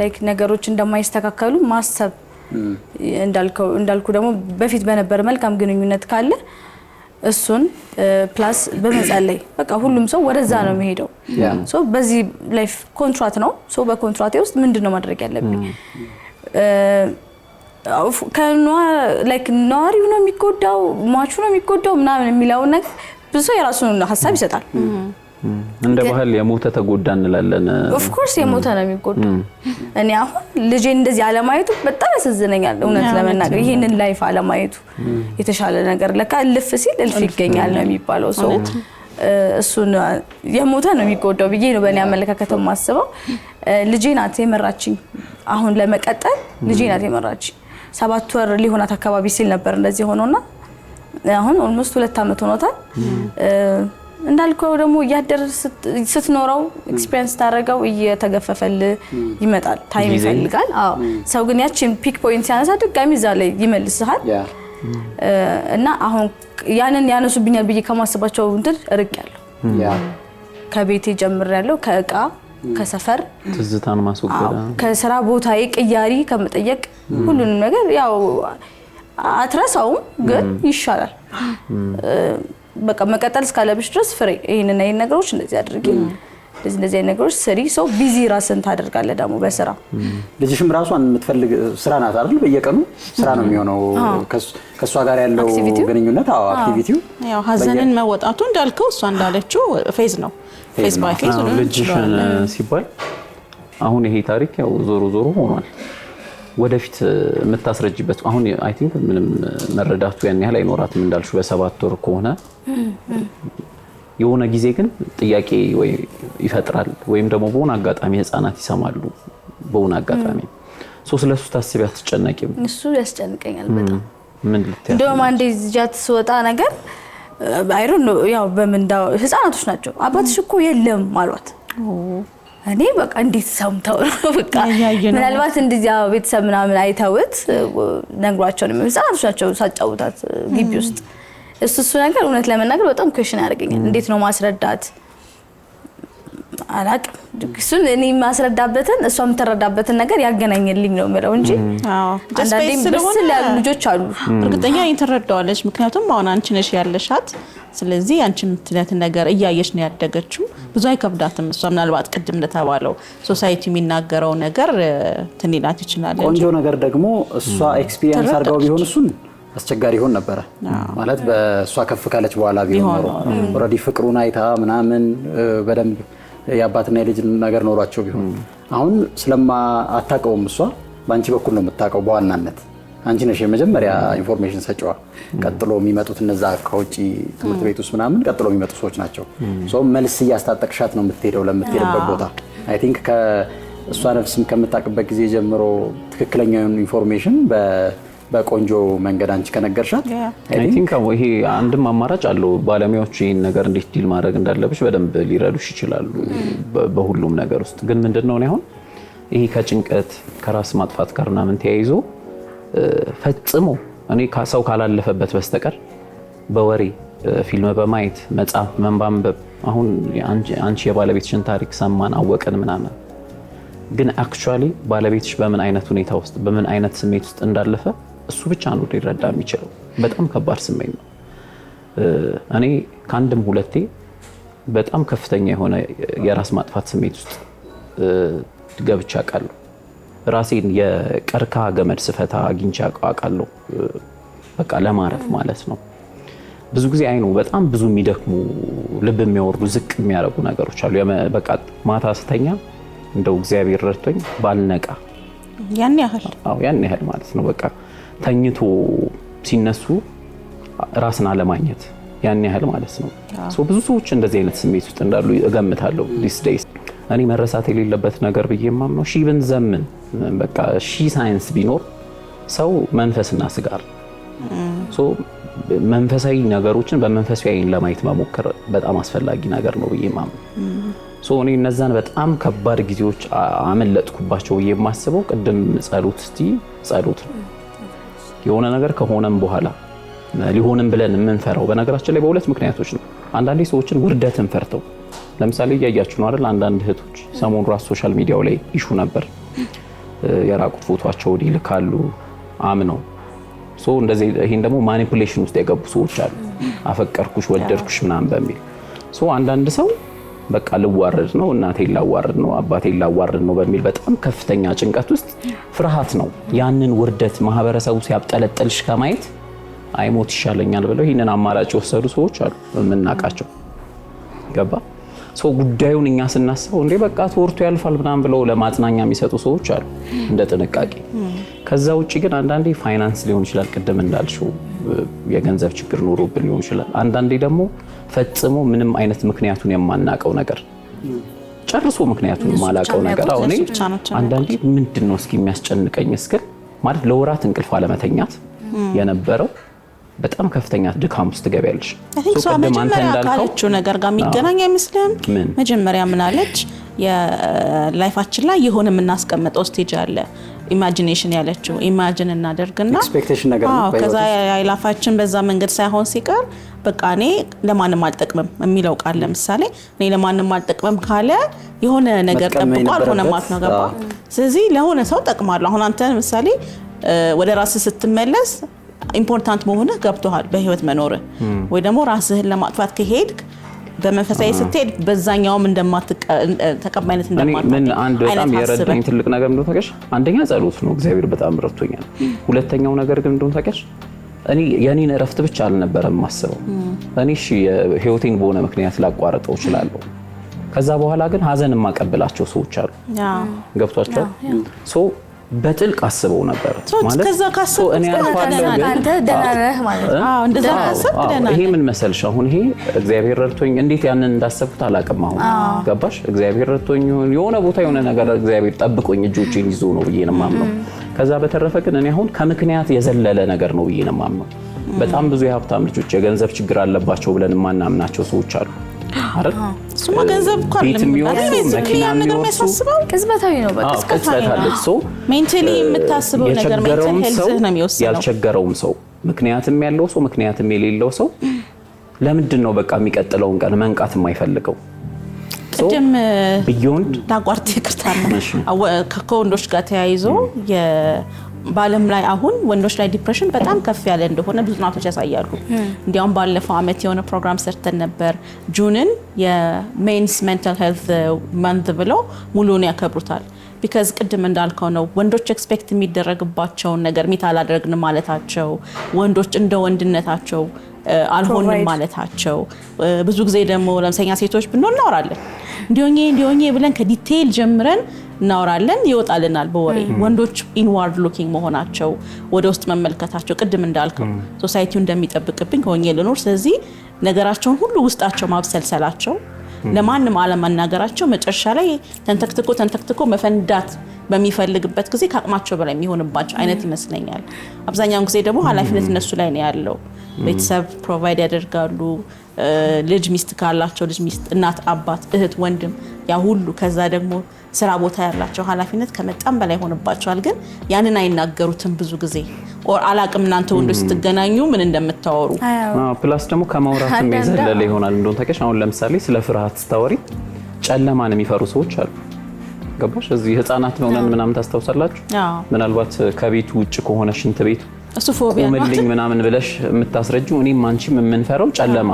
ላይክ ነገሮች እንደማይስተካከሉ ማሰብ እንዳልኩ ደግሞ በፊት በነበረ መልካም ግንኙነት ካለ እሱን ፕላስ በመጸለይ በቃ ሁሉም ሰው ወደዛ ነው የሚሄደው። በዚህ ላይፍ ኮንትራክት ነው። በኮንትራክቴ ውስጥ ምንድነው ማድረግ ያለብኝ? ነዋሪው ነው የሚጎዳው ሟቹ ነው የሚጎዳው ምናምን የሚለውን ነገር ብዙ ሰው የራሱን ሀሳብ ይሰጣል። እንደ ባህል የሞተ ተጎዳ እንላለን። ኦፍ ኮርስ የሞተ ነው የሚጎዳው። እኔ አሁን ልጄ እንደዚህ አለማየቱ በጣም ያሳዝነኛል እውነት ለመናገር። ይሄንን ላይፍ አለማየቱ የተሻለ ነገር ለካ እልፍ ሲል እልፍ ይገኛል ነው የሚባለው። እሱን የሞተ ነው የሚጎዳው ብዬ ነው በእኔ አመለካከት የማስበው። ልጄ ናት የመራችኝ አሁን ለመቀጠል ልጄ ናት የመራችኝ 7 ወር ሊሆናት አካባቢ ሲል ነበር እንደዚህ ሆኖና አሁን ኦልሞስት 2 አመት ሆኖታል። እንዳልከው ደግሞ እያደረ ስትኖረው ኤክስፒሪየንስ ታረጋው እየተገፈፈል ይመጣል ታይም ይፈልጋል። አዎ ሰው ግን ያቺን ፒክ ፖይንት ሲያነሳ ድጋሚ እዛ ላይ ይመልስሃል። እና አሁን ያንን ያነሱብኛል ብዬ ከማስባቸው እንትን ርቄያለሁ። ከቤቴ ጀምሬያለሁ ከእቃ ከሰፈር ትዝታን ማስወገድ ከስራ ቦታዬ ቅያሪ ከመጠየቅ ሁሉንም ነገር ያው አትረሳውም ግን ይሻላል። በቃ መቀጠል እስካለብሽ ድረስ ፍሬ ይሄንን ነገሮች እንደዚህ አድርጊ እንደዚህ ነገሮች ስሪ ሰው ቢዚ ራስን ታደርጋለህ ደግሞ በስራ ልጅሽም ራሷን የምትፈልግ ስራ ናት አይደል? በየቀኑ ስራ ነው የሚሆነው ከሷ ጋር ያለው ግንኙነት አክቲቪቲው ያው ሀዘንን መወጣቱ እንዳልከው እሷ እንዳለችው ፌዝ ነው ፌዝ ባይ ፌዝ ነው ልጅሽን ሲባል አሁን ይሄ ታሪክ ያው ዞሮ ሆኗል። ወደፊት የምታስረጅበት አሁን አይ ቲንክ ምንም መረዳቱ ያን ያህል አይኖራትም እንዳልሽው በ7 ወር ከሆነ የሆነ ጊዜ ግን ጥያቄ ወይ ይፈጥራል ወይም ደግሞ በሆነ አጋጣሚ ህፃናት ይሰማሉ በሆነ አጋጣሚ ስለሱ ታስቢ አትጨነቂም? እሱ ያስጨንቀኛል በጣም ምን ልትያዝ እንደውም አንዴ ጃት ስወጣ ነገር አይ ዶንት ኖ ያው በመንዳው ህፃናቶች ናቸው አባትሽ እኮ የለም አሏት። እኔ በቃ እንዴት ሰምተው በቃ ምናልባት እንደዚያ ቤተሰብ ምናምን አይተውት ነግሯቸው ነው ህፃናቶች ናቸው ሳጫውታት ግቢ ውስጥ እሱ ነገር እውነት ለመናገር በጣም ኩዌሽን ያደርገኛል። እንዴት ነው ማስረዳት አላቅ እሱን እኔ ማስረዳበትን እሷ የምትረዳበትን ነገር ያገናኝልኝ ነው የምለው እንጂ አንዳንዴ በስለ ልጆች አሉ እርግጠኛ ይተረዳዋለች። ምክንያቱም አሁን አንቺ ነሽ ያለሻት ስለዚህ አንቺ የምትለት ነገር እያየሽ ነው ያደገችው ብዙ አይከብዳትም። እሷ ምናልባት ቅድም እንደተባለው ሶሳይቲ የሚናገረው ነገር ትንይላት ይችላል። ቆንጆ ነገር ደግሞ እሷ ኤክስፒሪየንስ አድርጋው ቢሆን እሱን አስቸጋሪ ሆነ ነበር ማለት በእሷ ከፍ ካለች በኋላ ቢሆን ኦሬዲ ፍቅሩን አይታ ምናምን በደንብ ያባትና የልጅ ነገር ኖሯቸው ቢሆን አሁን ስለማታውቀውም እሷ ባንቺ በኩል ነው የምታውቀው በዋናነት አንቺ ነሽ የመጀመሪያ ኢንፎርሜሽን ሰጪዋ። ቀጥሎ የሚመጡት እነዛ ከውጪ ትምህርት ቤት ውስጥ ምናምን ቀጥሎ የሚመጡ ሰዎች ናቸው። መልስ እያስታጠቅሻት ነው የምትሄደው ለምትሄድበት ቦታ። አይ ቲንክ ከእሷ ነፍስም ከምታውቅበት ጊዜ ጀምሮ ትክክለኛውን ኢንፎርሜሽን በቆንጆ መንገድ አንቺ ከነገርሻት አይ ቲንክ ይሄ አንድም አማራጭ አለው። ባለሙያዎች ይሄን ነገር እንዴት ዲል ማድረግ እንዳለብሽ በደንብ ሊረዱሽ ይችላሉ በሁሉም ነገር ውስጥ። ግን ምንድነው አሁን ይሄ ከጭንቀት ከራስ ማጥፋት ጋር ምናምን ተያይዞ ፈጽሞ እኔ ሰው ካላለፈበት በስተቀር በወሬ ፊልም በማየት መጽሐፍ መንባንበብ አሁን አንቺ የባለቤትሽን ታሪክ ሰማን አወቀን ምናምን ግን አክቹአሊ ባለቤትሽ በምን አይነት ሁኔታ ውስጥ በምን አይነት ስሜት ውስጥ እንዳለፈ እሱ ብቻ ነው ሊረዳ የሚችለው። በጣም ከባድ ስሜት ነው። እኔ ከአንድም ሁለቴ በጣም ከፍተኛ የሆነ የራስ ማጥፋት ስሜት ውስጥ ገብቻ አውቃለሁ። ራሴን የቀርከሃ ገመድ ስፈታ አግኝቼ አውቃለሁ። በቃ ለማረፍ ማለት ነው። ብዙ ጊዜ አይኑ በጣም ብዙ የሚደክሙ ልብ የሚያወርዱ ዝቅ የሚያደርጉ ነገሮች አሉ። በቃ ማታ ስተኛ እንደው እግዚአብሔር ረድቶኝ ባልነቃ ያን ያህል ማለት ነው። በቃ ተኝቶ ሲነሱ ራስን አለማግኘት ያን ያህል ማለት ነው። ብዙ ሰዎች እንደዚህ አይነት ስሜት ውስጥ እንዳሉ እገምታለሁ ዲስ ዴይስ። እኔ መረሳት የሌለበት ነገር ብዬ የማምነው ብንዘምን በቃ ሳይንስ ቢኖር ሰው መንፈስና ስጋ መንፈሳዊ ነገሮችን በመንፈሳዊ አይን ለማየት መሞከር በጣም አስፈላጊ ነገር ነው ብዬ የማምነው። እኔ እነዛን በጣም ከባድ ጊዜዎች አመለጥኩባቸው ብዬ የማስበው ቅድም ጸሎት ነው። የሆነ ነገር ከሆነም በኋላ ሊሆንም ብለን የምንፈራው በነገራችን ላይ በሁለት ምክንያቶች ነው። አንዳንዴ ሰዎችን ውርደትን ፈርተው ለምሳሌ እያያችሁ ነው አይደል? አንዳንድ እህቶች ሰሞኑን ራስ ሶሻል ሚዲያው ላይ ኢሹ ነበር። የራቁት ፎቶአቸውን ይልካሉ አምነው እንደዚህ። ይሄን ደግሞ ማኒፑሌሽን ውስጥ የገቡ ሰዎች አሉ። አፈቀርኩሽ ወደድኩሽ ምናምን በሚል አንዳንድ ሰው በቃ ልዋረድ ነው እናቴን ላዋረድ ነው አባቴን ላዋረድ ነው በሚል በጣም ከፍተኛ ጭንቀት ውስጥ ፍርሃት ነው ያንን ውርደት ማህበረሰቡ ሲያብጠለጥልሽ ከማየት አይሞት ይሻለኛል ብለው ይሄንን አማራጭ ወሰዱ ሰዎች አሉ የምናውቃቸው። ገባ ሶ ጉዳዩን እኛ ስናስበው እንዴ በቃ ተወርቶ ያልፋል ምናምን ብለው ለማጽናኛ የሚሰጡ ሰዎች አሉ እንደ ጥንቃቄ። ከዛ ውጪ ግን አንዳንዴ ፋይናንስ ሊሆን ይችላል ቅድም እንዳልሽው የገንዘብ ችግር ኖሮብን ሊሆን ይችላል። አንዳንዴ ደግሞ ፈጽሞ ምንም አይነት ምክንያቱን የማናቀው ነገር ጨርሶ ምክንያቱን ማላቀው ነገር አሁን አንዳንዴ ምንድነው እስኪ የሚያስጨንቀኝ እስከ ማለት ለወራት እንቅልፍ አለመተኛት የነበረው በጣም ከፍተኛ ድካም ውስጥ ገበያለሽ። ሶ መጀመሪያ ካለችው ነገር ጋር የሚገናኝ አይመስልም? መጀመሪያ ምን አለች? የላይፋችን ላይ የሆነ የምናስቀምጠው ስቴጅ አለ ኢማጂኔሽን ያለችው ኢማጂን እናደርግና ኤክስፔክቴሽን ነገር ነው። ከዛ ላይፋችን በዛ መንገድ ሳይሆን ሲቀር በቃ እኔ ለማንም አልጠቅምም የሚለው ቃል ለምሳሌ እኔ ለማንም አልጠቅምም ካለ የሆነ ነገር ጠብቆ አልሆነ ማለት ነው ገባ። ስለዚህ ለሆነ ሰው ጠቅማለሁ። አሁን አንተ ለምሳሌ ወደ ራስህ ስትመለስ ኢምፖርታንት መሆንህ ገብቶሃል በህይወት መኖር ወይ ደግሞ ራስህን ለማጥፋት ከሄድክ በመንፈሳዊ ስትሄድ በዛኛውም ተቀባይነት እንደማታገኝ ምን አንድ በጣም የረዳኝ ትልቅ ነገር እንደሆነ ታውቂያለሽ? አንደኛ ጸሎት ነው፣ እግዚአብሔር በጣም ረድቶኛል። ሁለተኛው ነገር ግን እንደሆነ ታውቂያለሽ? እኔ የኔን እረፍት ብቻ አልነበረም ማስበው። እኔ እሺ ህይወቴን በሆነ ምክንያት ላቋርጠው እችላለሁ። ከዛ በኋላ ግን ሀዘን የማቀበላቸው ሰዎች አሉ። ገብቷቸዋል? ሶ በጥልቅ አስበው ነበር ማለት ከዛ ካሰብኩ እኔ አንተ ደህና ነህ ማለት ነው። አዎ እንደዛ ካሰብክ ደህና ነህ። ይሄ ምን መሰልሽ አሁን ይሄ እግዚአብሔር ረድቶኝ እንዴት ያንን እንዳሰብኩት አላውቅም። አሁን ገባሽ? እግዚአብሔር ረድቶኝ የሆነ ቦታ የሆነ ነገር እግዚአብሔር ጠብቆኝ እጆቼን ይዞ ነው ብዬ ነው የማምነው። ከዛ በተረፈ ግን እኔ አሁን ከምክንያት የዘለለ ነገር ነው ብዬ ነው የማምነው። በጣም ብዙ የሀብታም ልጆች የገንዘብ ችግር አለባቸው ብለን ማናምናቸው ሰዎች አሉ አይደል? እሱማ ገንዘብ እኮ አይደለም መኪና ነገር የሚያሳስበው ቅጽበታዊ ነው። በቃ ቅጽበታዊ ሰው ሜንታሊ የምታስበው ነገር ሜንታል ሄልዝ ነው የሚወስነው። ያልቸገረውም ሰው ምክንያትም ያለው ሰው ምክንያትም የሌለው ሰው ለምንድን ነው በቃ የሚቀጥለውን ቀን መንቃት የማይፈልገው? ቅድም ቢዮንድ ታቋርጥ ይቅርታና ከወንዶች ጋር ተያይዞ በዓለም ላይ አሁን ወንዶች ላይ ዲፕሬሽን በጣም ከፍ ያለ እንደሆነ ብዙ ጥናቶች ያሳያሉ። እንዲያውም ባለፈው አመት የሆነ ፕሮግራም ሰርተን ነበር። ጁንን የሜንስ ሜንታል ሄልዝ መንት ብለው ሙሉውን ያከብሩታል። ቢካዝ ቅድም እንዳልከው ነው ወንዶች ኤክስፔክት የሚደረግባቸውን ነገር ሚት አላደረግንም ማለታቸው፣ ወንዶች እንደ ወንድነታቸው አልሆንም ማለታቸው። ብዙ ጊዜ ደግሞ ለምሳሌ ሴቶች ብንሆን እናወራለን እንዲሆኜ ብለን ከዲቴይል ጀምረን እናወራለን፣ ይወጣልናል በወሬ። ወንዶች ኢንዋርድ ሉኪንግ መሆናቸው፣ ወደ ውስጥ መመልከታቸው ቅድም እንዳልከው ሶሳይቲው እንደሚጠብቅብኝ ሆኜ ልኖር፣ ስለዚህ ነገራቸውን ሁሉ ውስጣቸው ማብሰልሰላቸው፣ ለማንም አለመናገራቸው መጨረሻ ላይ ተንተክትኮ መፈንዳት በሚፈልግበት ጊዜ ከአቅማቸው በላይ የሚሆንባቸው አይነት ይመስለኛል። አብዛኛውን ጊዜ ደግሞ ኃላፊነት እነሱ ላይ ነው ያለው። ቤተሰብ ፕሮቫይድ ያደርጋሉ። ልጅ ሚስት ካላቸው ልጅ ሚስት፣ እናት አባት፣ እህት ወንድም ያ ሁሉ። ከዛ ደግሞ ስራ ቦታ ያላቸው ኃላፊነት ከመጣም በላይ ሆነባቸዋል። ግን ያንን አይናገሩትም ብዙ ጊዜ ኦር አላቅም። እናንተ ወንዶች ስትገናኙ ምን እንደምታወሩ ፕላስ ደግሞ ከማውራትም የዘለለ ይሆናል። እንደው ታውቂያለሽ አሁን ለምሳሌ ስለ ፍርሃት ስታወሪ ጨለማን የሚፈሩ ሰዎች አሉ። ገባሽ? እዚህ ህፃናት ነውነን ምናምን ታስታውሳላችሁ? ምናልባት ከቤት ውጭ ከሆነ ሽንት ቤት እሱ ፎቢያ ነው ቆመልኝ ምናምን ብለሽ የምታስረጂው እኔም አንቺም የምንፈራው ጨለማ፣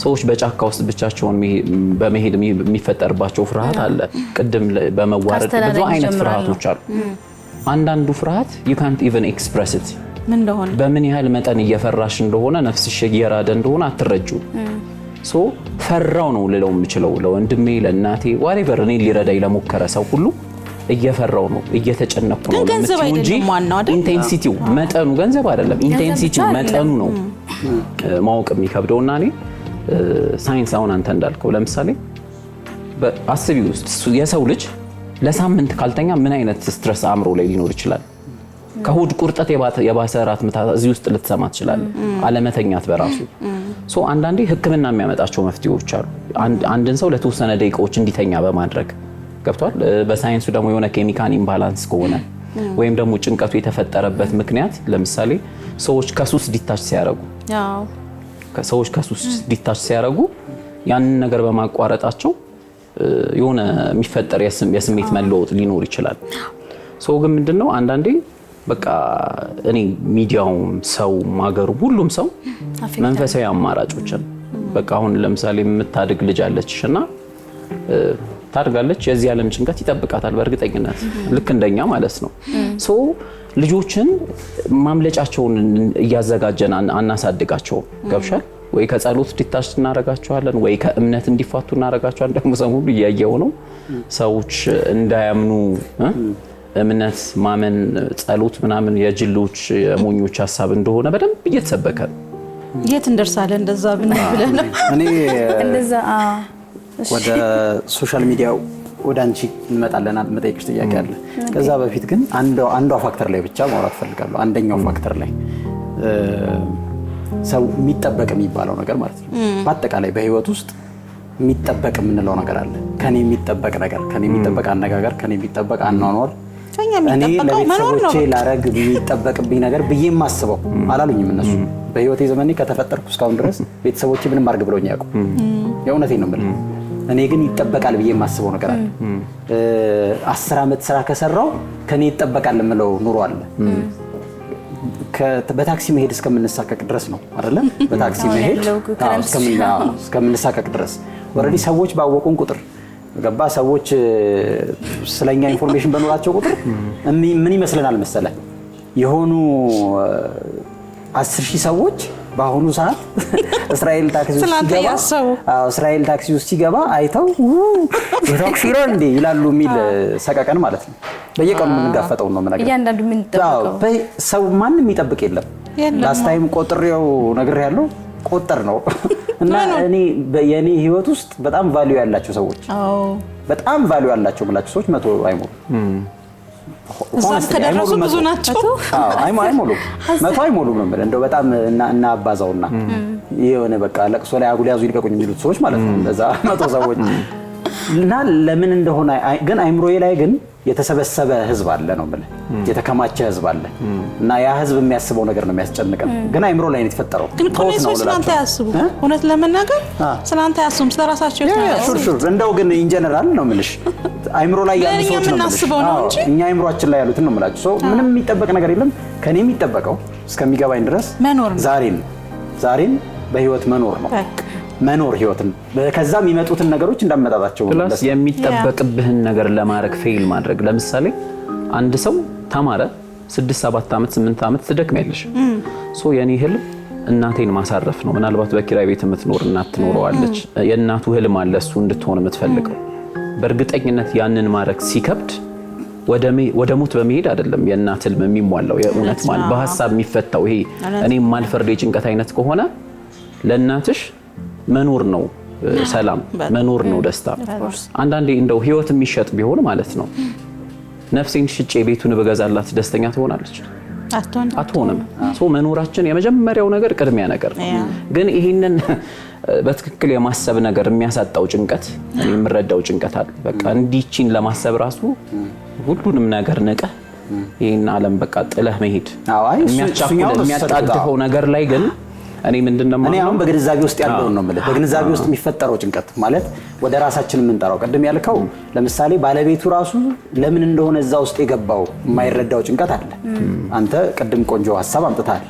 ሰዎች በጫካ ውስጥ ብቻቸውን በመሄድ የሚፈጠርባቸው ፍርሃት አለ። ቅድም በመዋረድ ብዙ አይነት ፍርሃቶች አሉ። አንዳንዱ ፍርሃት you can't even express it ምን እንደሆነ በምን ያህል መጠን እየፈራሽ እንደሆነ ነፍስሽ እየራደ እንደሆነ አትረጂው። ሶ ፈራው ነው ልለው የምችለው ለወንድሜ ለእናቴ whatever እኔ ሊረዳኝ ለሞከረ ሰው ሁሉ እየፈራው ነው እየተጨነኩ ነው እንጂ ኢንቴንሲቲው መጠኑ ገንዘብ አይደለም። ኢንቴንሲቲው መጠኑ ነው ማወቅ የሚከብደውና እኔ ሳይንስ አሁን አንተ እንዳልከው ለምሳሌ በአስቢ ውስጥ የሰው ልጅ ለሳምንት ካልተኛ ምን አይነት ስትረስ አእምሮ ላይ ሊኖር ይችላል? ከሆድ ቁርጠት የባሰ ራት ምታት እዚህ ውስጥ ልትሰማ ትችላለህ። አለመተኛት በራሱ ሶ አንዳንዴ ሕክምና የሚያመጣቸው መፍትሄዎች አሉ። አንድን ሰው ለተወሰነ ደቂቃዎች እንዲተኛ በማድረግ ገብቷል። በሳይንሱ ደግሞ የሆነ ኬሚካል ኢምባላንስ ከሆነ ወይም ደግሞ ጭንቀቱ የተፈጠረበት ምክንያት ለምሳሌ ሰዎች ከሱስ ዲታች ሲያረጉ ያንን ነገር በማቋረጣቸው የሆነ የሚፈጠር የስሜት መለወጥ ሊኖር ይችላል። ሰው ግን ምንድነው አንዳንዴ በቃ እኔ ሚዲያውም ሰው ማገሩ ሁሉም ሰው መንፈሳዊ አማራጮችን በቃ አሁን ለምሳሌ የምታድግ ልጅ አለችና ታድጋለች። የዚህ ዓለም ጭንቀት ይጠብቃታል በእርግጠኝነት ልክ እንደኛ ማለት ነው። ሶ ልጆችን ማምለጫቸውን እያዘጋጀን አናሳድጋቸው ገብሻል ወይ ከጸሎት ዲታች እናረጋቸዋለን ወይ ከእምነት እንዲፋቱ እናረጋቸዋለን። ደግሞ ሰው ሁሉ እያየው ነው ሰዎች እንዳያምኑ እምነት ማመን ጸሎት ምናምን የጅሎች የሞኞች ሐሳብ እንደሆነ በደንብ እየተሰበከ የት እንደርሳለን እንደዛ ብንብለን ነው እኔ እንደዛ ወደ ሶሻል ሚዲያው ወደ አንቺ እንመጣለን። መጠየቅሽ ጥያቄ አለ። ከዛ በፊት ግን አንዷ ፋክተር ላይ ብቻ ማውራት ፈልጋለሁ። አንደኛው ፋክተር ላይ ሰው የሚጠበቅ የሚባለው ነገር ማለት ነው። በአጠቃላይ በህይወት ውስጥ የሚጠበቅ የምንለው ነገር አለ። ከኔ የሚጠበቅ ነገር፣ ከኔ የሚጠበቅ አነጋገር፣ ከኔ የሚጠበቅ አኗኗር፣ እኔ ለቤተሰቦቼ ላረግ የሚጠበቅብኝ ነገር ብዬ የማስበው አላሉኝም እነሱ። በህይወቴ ዘመኔ ከተፈጠርኩ እስካሁን ድረስ ቤተሰቦቼ ምንም አድርግ ብለውኝ ያውቁ። የእውነቴን ነው የምልህ። እኔ ግን ይጠበቃል ብዬ የማስበው ነገር አለ። 10 ዓመት ስራ ከሰራው ከኔ ይጠበቃል የምለው ኑሮ አለ። በታክሲ መሄድ እስከምንሳቀቅ ድረስ ነው አይደለ? በታክሲ መሄድ እስከምንሳቀቅ ድረስ ኦልሬዲ ሰዎች ባወቁን ቁጥር ገባ ሰዎች ስለኛ ኢንፎርሜሽን በኖራቸው ቁጥር ምን ይመስለናል መሰለ የሆኑ 10,000 ሰዎች በአሁኑ ሰዓት እስራኤል ታክሲ ውስጥ ሲገባ አይተው የታክሲ ነው እንዴ ይላሉ የሚል ሰቀቀን ማለት ነው። በየቀኑ የምንጋፈጠው ነው ማለት ነው። እያንዳንዱ ምን ተጠብቀው ሰው ማንም ይጠብቅ የለም። ላስት ታይም ቆጥሬው ነገር ያለው ቆጠር ነው እና እኔ የኔ ህይወት ውስጥ በጣም ቫልዩ ያላቸው ሰዎች በጣም ቫልዩ ያላቸው ብላችሁ ሰዎች 100 አይሞሉ እዛም ከደረሱ ብዙ ናቸው። አይሞሉ 100 አይሞሉ ነው ማለት እንደው በጣም እና አባዛውና የሆነ በቃ ለቅሶ ላይ አጉል ያዙ ይልቀቁኝ የሚሉት ሰዎች ማለት ነው። እንደዛ 100 ሰዎች እና ለምን እንደሆነ ግን አይምሮዬ ላይ ግን የተሰበሰበ ህዝብ አለ ነው ማለት የተከማቸ ህዝብ አለ እና ያ ህዝብ የሚያስበው ነገር ነው የሚያስጨንቀን። ግን አይምሮ ላይ ነው የተፈጠረው። ግን ኮሌክሽን ስላንተ ያስቡ እውነት ለመናገር ስላንተ ያስቡም ስለራሳቸው ሹር እንደው ግን ኢን ጀነራል ነው የምልሽ አይምሮ ላይ ያሉ ሰዎች ነው የምናስበው ነው እንጂ እኛ አይምሮአችን ላይ ያሉትን ነው የምላችሁ። ሰው ምንም የሚጠበቅ ነገር የለም። ከኔ የሚጠበቀው እስከሚገባኝ ድረስ መኖር ነው። ዛሬን በህይወት መኖር ነው። መኖር ህይወትን ከዛ የሚመጡትን ነገሮች እንዳመጣጣቸው ፕላስ የሚጠበቅብህን ነገር ለማድረግ ፌል ማድረግ። ለምሳሌ አንድ ሰው ተማረ 6-7 ዓመት 8 ዓመት ትደክሚያለሽ። ሶ የኔ ህልም እናቴን ማሳረፍ ነው። ምናልባት በኪራይ ቤት የምትኖር እናት ትኖረዋለች። የእናቱ ህልም አለ እሱ እንድትሆን የምትፈልገው። በእርግጠኝነት ያንን ማድረግ ሲከብድ ወደ ሞት በመሄድ አይደለም የእናት ህልም የሚሟላው። የእውነት ማለት በሐሳብ የሚፈታው ይሄ እኔ ማልፈርድ የጭንቀት አይነት ከሆነ ለእናትሽ መኖር ነው ሰላም፣ መኖር ነው ደስታ። አንዳንዴ እንደው ህይወት የሚሸጥ ቢሆን ማለት ነው ነፍሴን ሽጬ ቤቱን በገዛላት ደስተኛ ትሆናለች? አትሆንም። ሶ መኖራችን የመጀመሪያው ነገር ቅድሚያ ነገር ነው። ግን ይሄንን በትክክል የማሰብ ነገር የሚያሳጣው ጭንቀት እኔ የምረዳው ጭንቀት አለ። በቃ እንዲቺን ለማሰብ ራሱ ሁሉንም ነገር ንቀህ ይሄን ዓለም በቃ ጥለህ መሄድ የሚያጣድፈው ነገር ላይ ግን እኔ ምንድነው እኔ አሁን በግንዛቤ ውስጥ ያለው ነው ማለት በግንዛቤ ውስጥ የሚፈጠረው ጭንቀት ማለት ወደ ራሳችን የምንጠራው ቅድም ያልከው ለምሳሌ ባለቤቱ ራሱ ለምን እንደሆነ እዛ ውስጥ የገባው የማይረዳው ጭንቀት አለ። አንተ ቅድም ቆንጆ ሐሳብ አምጥታል።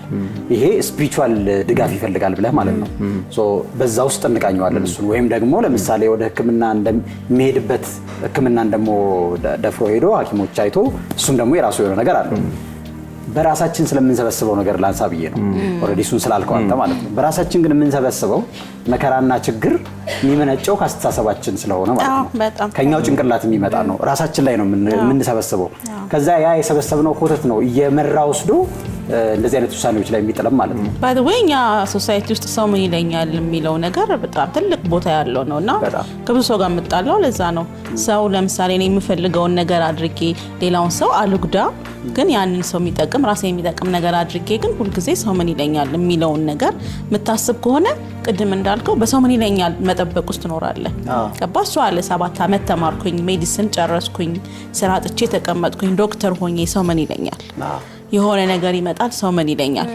ይሄ ስፒሪቹዋል ድጋፍ ይፈልጋል ብለህ ማለት ነው። ሶ በዛ ውስጥ እንቃኘዋለን እሱን። ወይም ደግሞ ለምሳሌ ወደ ህክምና እንደሚሄድበት ህክምናን ደግሞ ደፍሮ ሄዶ ሐኪሞች አይቶ እሱም ደግሞ የራሱ የሆነ ነገር አለ። በራሳችን ስለምንሰበስበው ነገር ላንሳ ብዬ ነው። ኦሬዲ እሱን ስላልከው አንተ ማለት ነው። በራሳችን ግን የምንሰበስበው መከራና ችግር የሚመነጨው ከአስተሳሰባችን ስለሆነ ማለት ነው። ከኛው ጭንቅላት የሚመጣ ነው። ራሳችን ላይ ነው የምንሰበስበው። ከዛ ያ የሰበሰብነው ኮተት ነው እየመራ ወስዶ እንደዚህ አይነት ውሳኔዎች ላይ የሚጥለም ማለት ነው። ባይ ዘ ዌይ እኛ ሶሳይቲ ውስጥ ሰው ምን ይለኛል የሚለው ነገር በጣም ትልቅ ቦታ ያለው ነውና ከብዙ ሰው ጋር የምጣላው ለዛ ነው። ሰው ለምሳሌ እኔ የምፈልገውን ነገር አድርጌ ሌላውን ሰው አልጉዳ፣ ግን ያንን ሰው የሚጠቅም ራሴ የሚጠቅም ነገር አድርጌ ግን ሁልጊዜ ሰው ምን ይለኛል የሚለውን ነገር የምታስብ ከሆነ ቅድም እንዳልከው በሰው ምን ይለኛል መጠበቅ ውስጥ ትኖራለህ። ገባህ? እሱ አለ 7 ዓመት ተማርኩኝ፣ ሜዲሲን ጨረስኩኝ፣ ስራ አጥቼ ተቀመጥኩኝ፣ ዶክተር ሆኜ ሰው ምን ይለኛል የሆነ ነገር ይመጣል፣ ሰው ምን ይለኛል።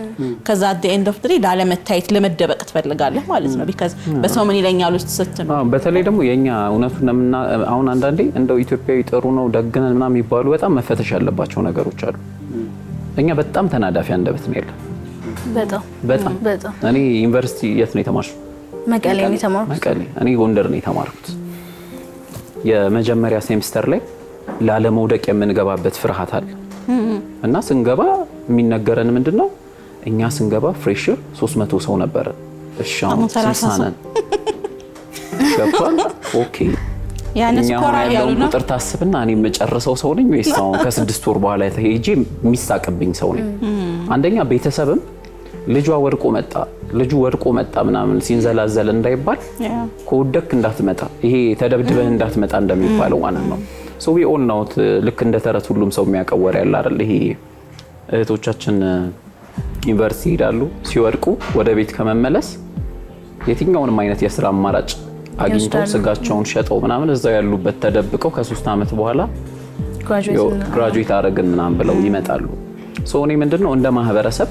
ከዛ at the end of the day ላለመታየት ለመደበቅ ትፈልጋለህ ማለት ነው። because በሰው ምን ይለኛል ውስጥ ስትኖር በተለይ ደግሞ የኛ እውነቱን አሁን አንዳንዴ እንደው ኢትዮጵያዊ ጥሩ ነው ደግነን ምናምን የሚባሉ በጣም መፈተሽ ያለባቸው ነገሮች አሉ። እኛ በጣም ተናዳፊ አንደበት ነው ያለው። በጣም እኔ ዩኒቨርሲቲ የት ነው የተማርኩት? መቀሌ ነው የተማርኩት። መቀሌ። እኔ ጎንደር ነው የተማርኩት። የመጀመሪያ ሴሚስተር ላይ ላለመውደቅ የምንገባበት ፍርሃት አለ እና ስንገባ የሚነገረን ምንድነው እኛ ስንገባ ፍሬሽር 300 ሰው ነበር። እሺ አሁን 60 ነን ገብቷል ኦኬ ያንስ ኮራ ያሉ ነው ቁጥር ታስብና እኔ የምጨርሰው ሰው ነኝ ወይስ አሁን ከ6 ወር በኋላ ተሄጄ የሚሳቅብኝ ሰው ነኝ አንደኛ ቤተሰብም ልጁ ወድቆ መጣ ምናምን ሲንዘላዘል እንዳይባል ከወደክ እንዳትመጣ ይሄ ተደብድበህ እንዳትመጣ እንደሚባለው ማለት ነው ሶ ዊ ኦል ናው ልክ እንደተረት ሁሉም ሰው የሚያቀወር ያለ አይደል ይሄ እህቶቻችን ዩኒቨርሲቲ ይላሉ ሲወድቁ ወደ ቤት ከመመለስ የትኛውንም አይነት የሥራ አማራጭ አግኝተው ስጋቸውን ሸጠው ምናምን እዛው ያሉበት ተደብቀው ከ3 አመት በኋላ ግራጁዌት አረግን ምናምን ብለው ይመጣሉ ሶ እኔ ምንድነው እንደ ማህበረሰብ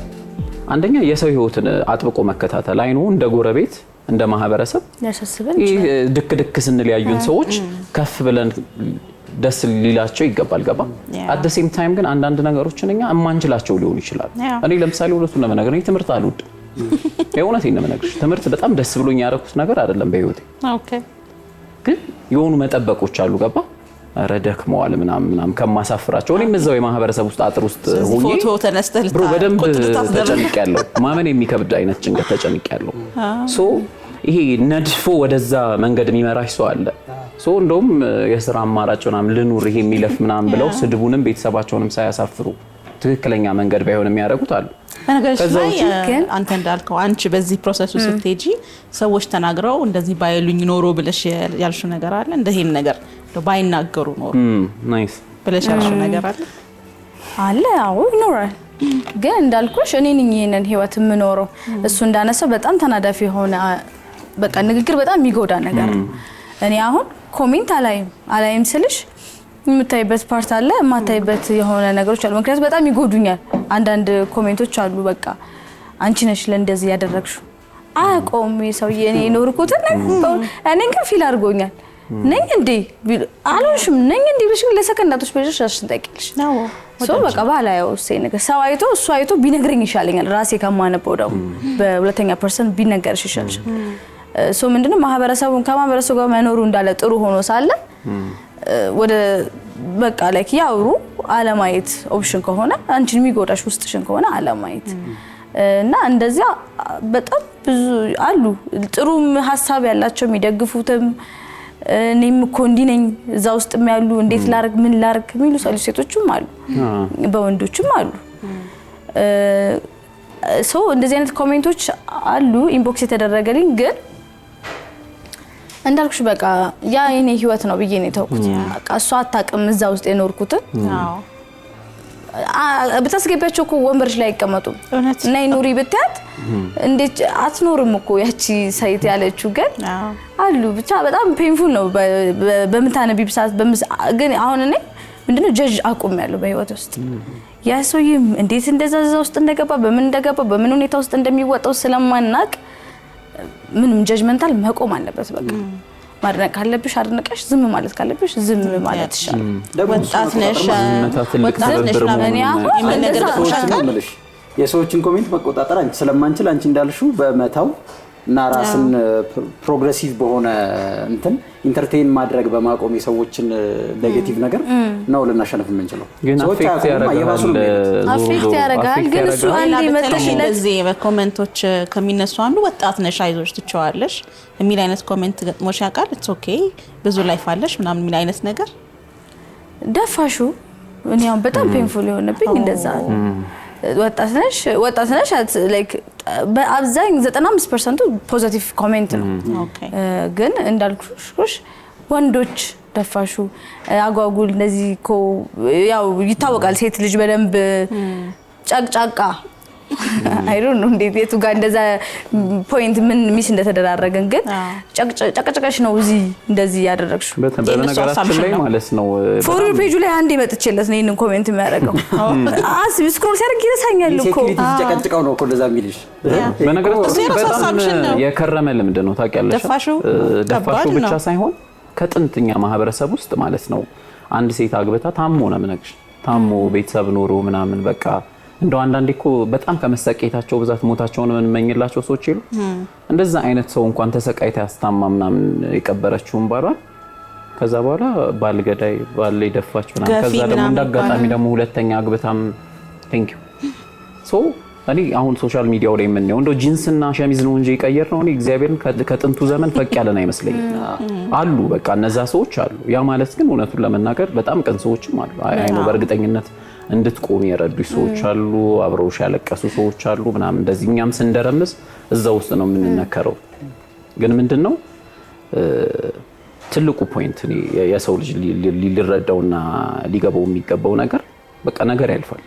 አንደኛ የሰው ህይወትን አጥብቆ መከታተል አይኑ እንደ ጎረቤት እንደ ማህበረሰብ ያሳስበን ድክ ስንል ያዩን ሰዎች ከፍ ብለን ደስ ሊላቸው ይገባል ገባ at the same time ግን አንዳንድ ነገሮችን እኛ እማንችላቸው ሊሆን ይችላል እኔ ለምሳሌ ሁለቱን ለመናገር ትምህርት አልወድ የእውነቴን ነው የምነግርሽ ትምህርት በጣም ደስ ብሎኝ ያደረኩት ነገር አይደለም በህይወቴ ኦኬ ግን የሆኑ መጠበቆች አሉ ገባ ረደክመዋል ምናምን ከማሳፍራቸው እኔም እዛው የማህበረሰብ ውስጥ አጥር ውስጥ ሆኜ ፎቶ ተነስተል ብሮ በደንብ ተጨንቄያለሁ ማመን የሚከብድ አይነት ጭንቀት ተጨንቄያለሁ ሶ ይሄ ነድፎ ወደዛ መንገድ የሚመራሽ ሰው አለ ሶ እንደውም የሥራ አማራጭ ምናምን ልኑር ይሄ የሚለፍ ምናምን ብለው ስድቡንም ቤተሰባቸውንም ሳያሳፍሩ ትክክለኛ መንገድ ባይሆን የሚያደርጉት አሉ ከዛ ግን አንተ እንዳልከው አንቺ በዚህ ፕሮሰስ ውስጥ ስትሄጂ ሰዎች ተናግረው እንደዚህ ባይሉኝ ኖሮ ብለሽ ያልሽው ነገር አለ እንደሄን ነገር ባይናገሩ ኖሮ ናይስ ብለሽ ያልሽው ነገር አለ አዎ ይኖራል ግን እንዳልኩሽ እኔ ነኝ ይሄንን ህይወት የምኖረው እሱ እንዳነሳው በጣም ተናዳፊ ሆነ በቃ ንግግር በጣም የሚጎዳ ነገር እኔ አሁን ኮሜንት አላይም ስልሽ የምታይበት ፓርት አለ የማታይበት የሆነ ነገሮች አሉ ምክንያቱም በጣም ይጎዱኛል አንዳንድ ኮሜንቶች አሉ በቃ አንቺ ነሽ ለእንደዚህ ያደረግሽው አቆም ይሰውዬ እኔ ኖርኩት እኔ ግን ፊል አድርጎኛል ነኝ እንዴ አልሆንሽም ነኝ እንዴ ብለሽ ለሰከንዳቶች በልሽ አሽንጠቂልሽ ነው ሶ በቃ ባላየው ነገር ሰው አይቶ እሱ አይቶ ቢነግረኝ ይሻለኛል ራሴ ከማነበው ደግሞ በሁለተኛ ፐርሰን ቢነገርሽ ይሻልሽ ሶ ምንድነው ከማህበረሰቡ ጋር መኖሩ እንዳለ ጥሩ ሆኖ ሳለ ወደ በቃ ላይክ ያውሩ አለማየት ኦፕሽን ከሆነ አንቺን የሚጎዳሽ ውስጥሽን ከሆነ አለማየት እና እንደዚያ በጣም ብዙ አሉ ጥሩም ሐሳብ ያላቸው የሚደግፉትም እኔም እኮ እንዲ ነኝ እዛ ውስጥም ያሉ እንዴት ላርግ ምን ላርግ የሚሉ ሴቶችም አሉ በወንዶችም አሉ ሶ እንደዚህ አይነት ኮሜንቶች አሉ ኢንቦክስ የተደረገልኝ ግን እንዳልኩሽ በቃ ያ የኔ ህይወት ነው ብዬ ነው ተውኩት በቃ እሷ አታውቅም እዛ ውስጥ የኖርኩት አዎ በተስገቢያቸው እኮ ወንበርሽ ላይ አይቀመጡም እና ይኖሪ ብታት እንዴት አትኖርም እኮ ያቺ ሳይት ያለችው ግን አሉ ብቻ በጣም ፔንፉል ነው በመታነቢ ብሳት ግን አሁን እኔ ምንድነው ጀጅ አቁም ያለው በህይወት ውስጥ ያ ሰውዬም እንዴት እንደዛ ውስጥ እንደገባ በምን ሁኔታ ውስጥ እንደሚወጣው ስለማናቅ ምንም ጀጅመንታል መቆም አለበት በቃ ማድነቅ ካለብሽ አድነቀሽ ዝም ማለት ካለብሽ ዝም ማለት ይሻላል ወጣት ነሽ ለኔ አሁን የሰዎችን ኮሜንት መቆጣጠር አንቺ ስለማንችል አንቺ እንዳልሽው በመታው እና ራስን ፕሮግሬሲቭ በሆነ እንትን ኢንተርቴይን ማድረግ በማቆም የሰዎችን ኔጌቲቭ ነገር ነው ለናሸነፍ የምንችለው ግን አፌክት ያደርጋል ግን እሱ አንዴ መጥተሽ እንደዚህ በኮሜንቶች ከሚነሱ አንዱ ወጣት ነሽ አይዞሽ ትቻዋለሽ የሚል አይነት ኮሜንት ገጥሞሽ ያውቃል ኢትስ ኦኬ ብዙ ላይፍ አለሽ ምናምን የሚል አይነት ነገር ደፋሹ እኔ አሁን በጣም ፔንፉል የሆነብኝ እንደዛ ወጣት ነሽ ላይክ በአብዛኛው 95% ፖዚቲቭ ኮሜንት ነው ግን እንዳልኩሽ ወንዶች ደፋሹ አጓጉል እንደዚህ ያው ይታወቃል ሴት ልጅ በደንብ ጫቅጫቃ አይ ዶንት ኖ እንዴት የቱ ጋር እንደዛ ፖይንት ምን ሚስ እንደተደራረገን ግን ጨቅጨቀሽ ነው እዚህ እንደዚህ ያደረግሽ በነገራችን ላይ ማለት ነው ፎር ፔጁ ላይ አንዴ መጥቼለት ነው ይሄንን ኮሜንት የሚያደርገው አስ ስክሮል ሲያደርግ ይረሳኛል እኮ ጨቅጨቃው ነው እኮ እንደዛ የሚልሽ በነገራችን ላይ በጣም የከረመ ልምድ ነው ታውቂያለሽ ደፋሹ ብቻ ሳይሆን ከጥንትኛ ማህበረሰብ ውስጥ ማለት ነው አንድ ሴት አግብታ ታሞ ነው ምንግሽ ታሞ ቤተሰብ ኖሮ ምናምን በቃ እንደው አንዳንዴ እኮ በጣም ከመሰቀይታቸው ብዛት ሞታቸውን መንመኝላቸው ሰዎች ይሉ እንደዛ አይነት ሰው እንኳን ተሰቃይታ ያስታማ ምናምን የቀበረችውን ባሏል ከዛ በኋላ ባልገዳይ ባል ይደፋች ምናምን ከዛ ደግሞ እንዳጋጣሚ ደግሞ ሁለተኛ አግብታም ቴንክ ዩ ሶ እኔ አሁን ሶሻል ሚዲያው ላይ የምናየው እንደው ጂንስና ሸሚዝ ነው እንጂ የቀየር ነው። እኔ እግዚአብሔርን ከጥንቱ ዘመን ፈቅ ያለን አይመስለኝም። አሉ በቃ እነዛ ሰዎች አሉ። ያ ማለት ግን እውነቱን ለመናገር በጣም ቀን ሰዎችም አሉ። አይ ነው በእርግጠኝነት እንድትቆም የረዱሽ ሰዎች አሉ፣ አብረውሽ ያለቀሱ ሰዎች አሉ ምናምን። እንደዚህ እኛም ስንደረምስ እዛ ውስጥ ነው የምንነከረው። ግን ምንድነው ትልቁ ፖይንት የሰው ልጅ ሊረዳውና ሊገባው የሚገባው ነገር በቃ ነገር ያልፋል።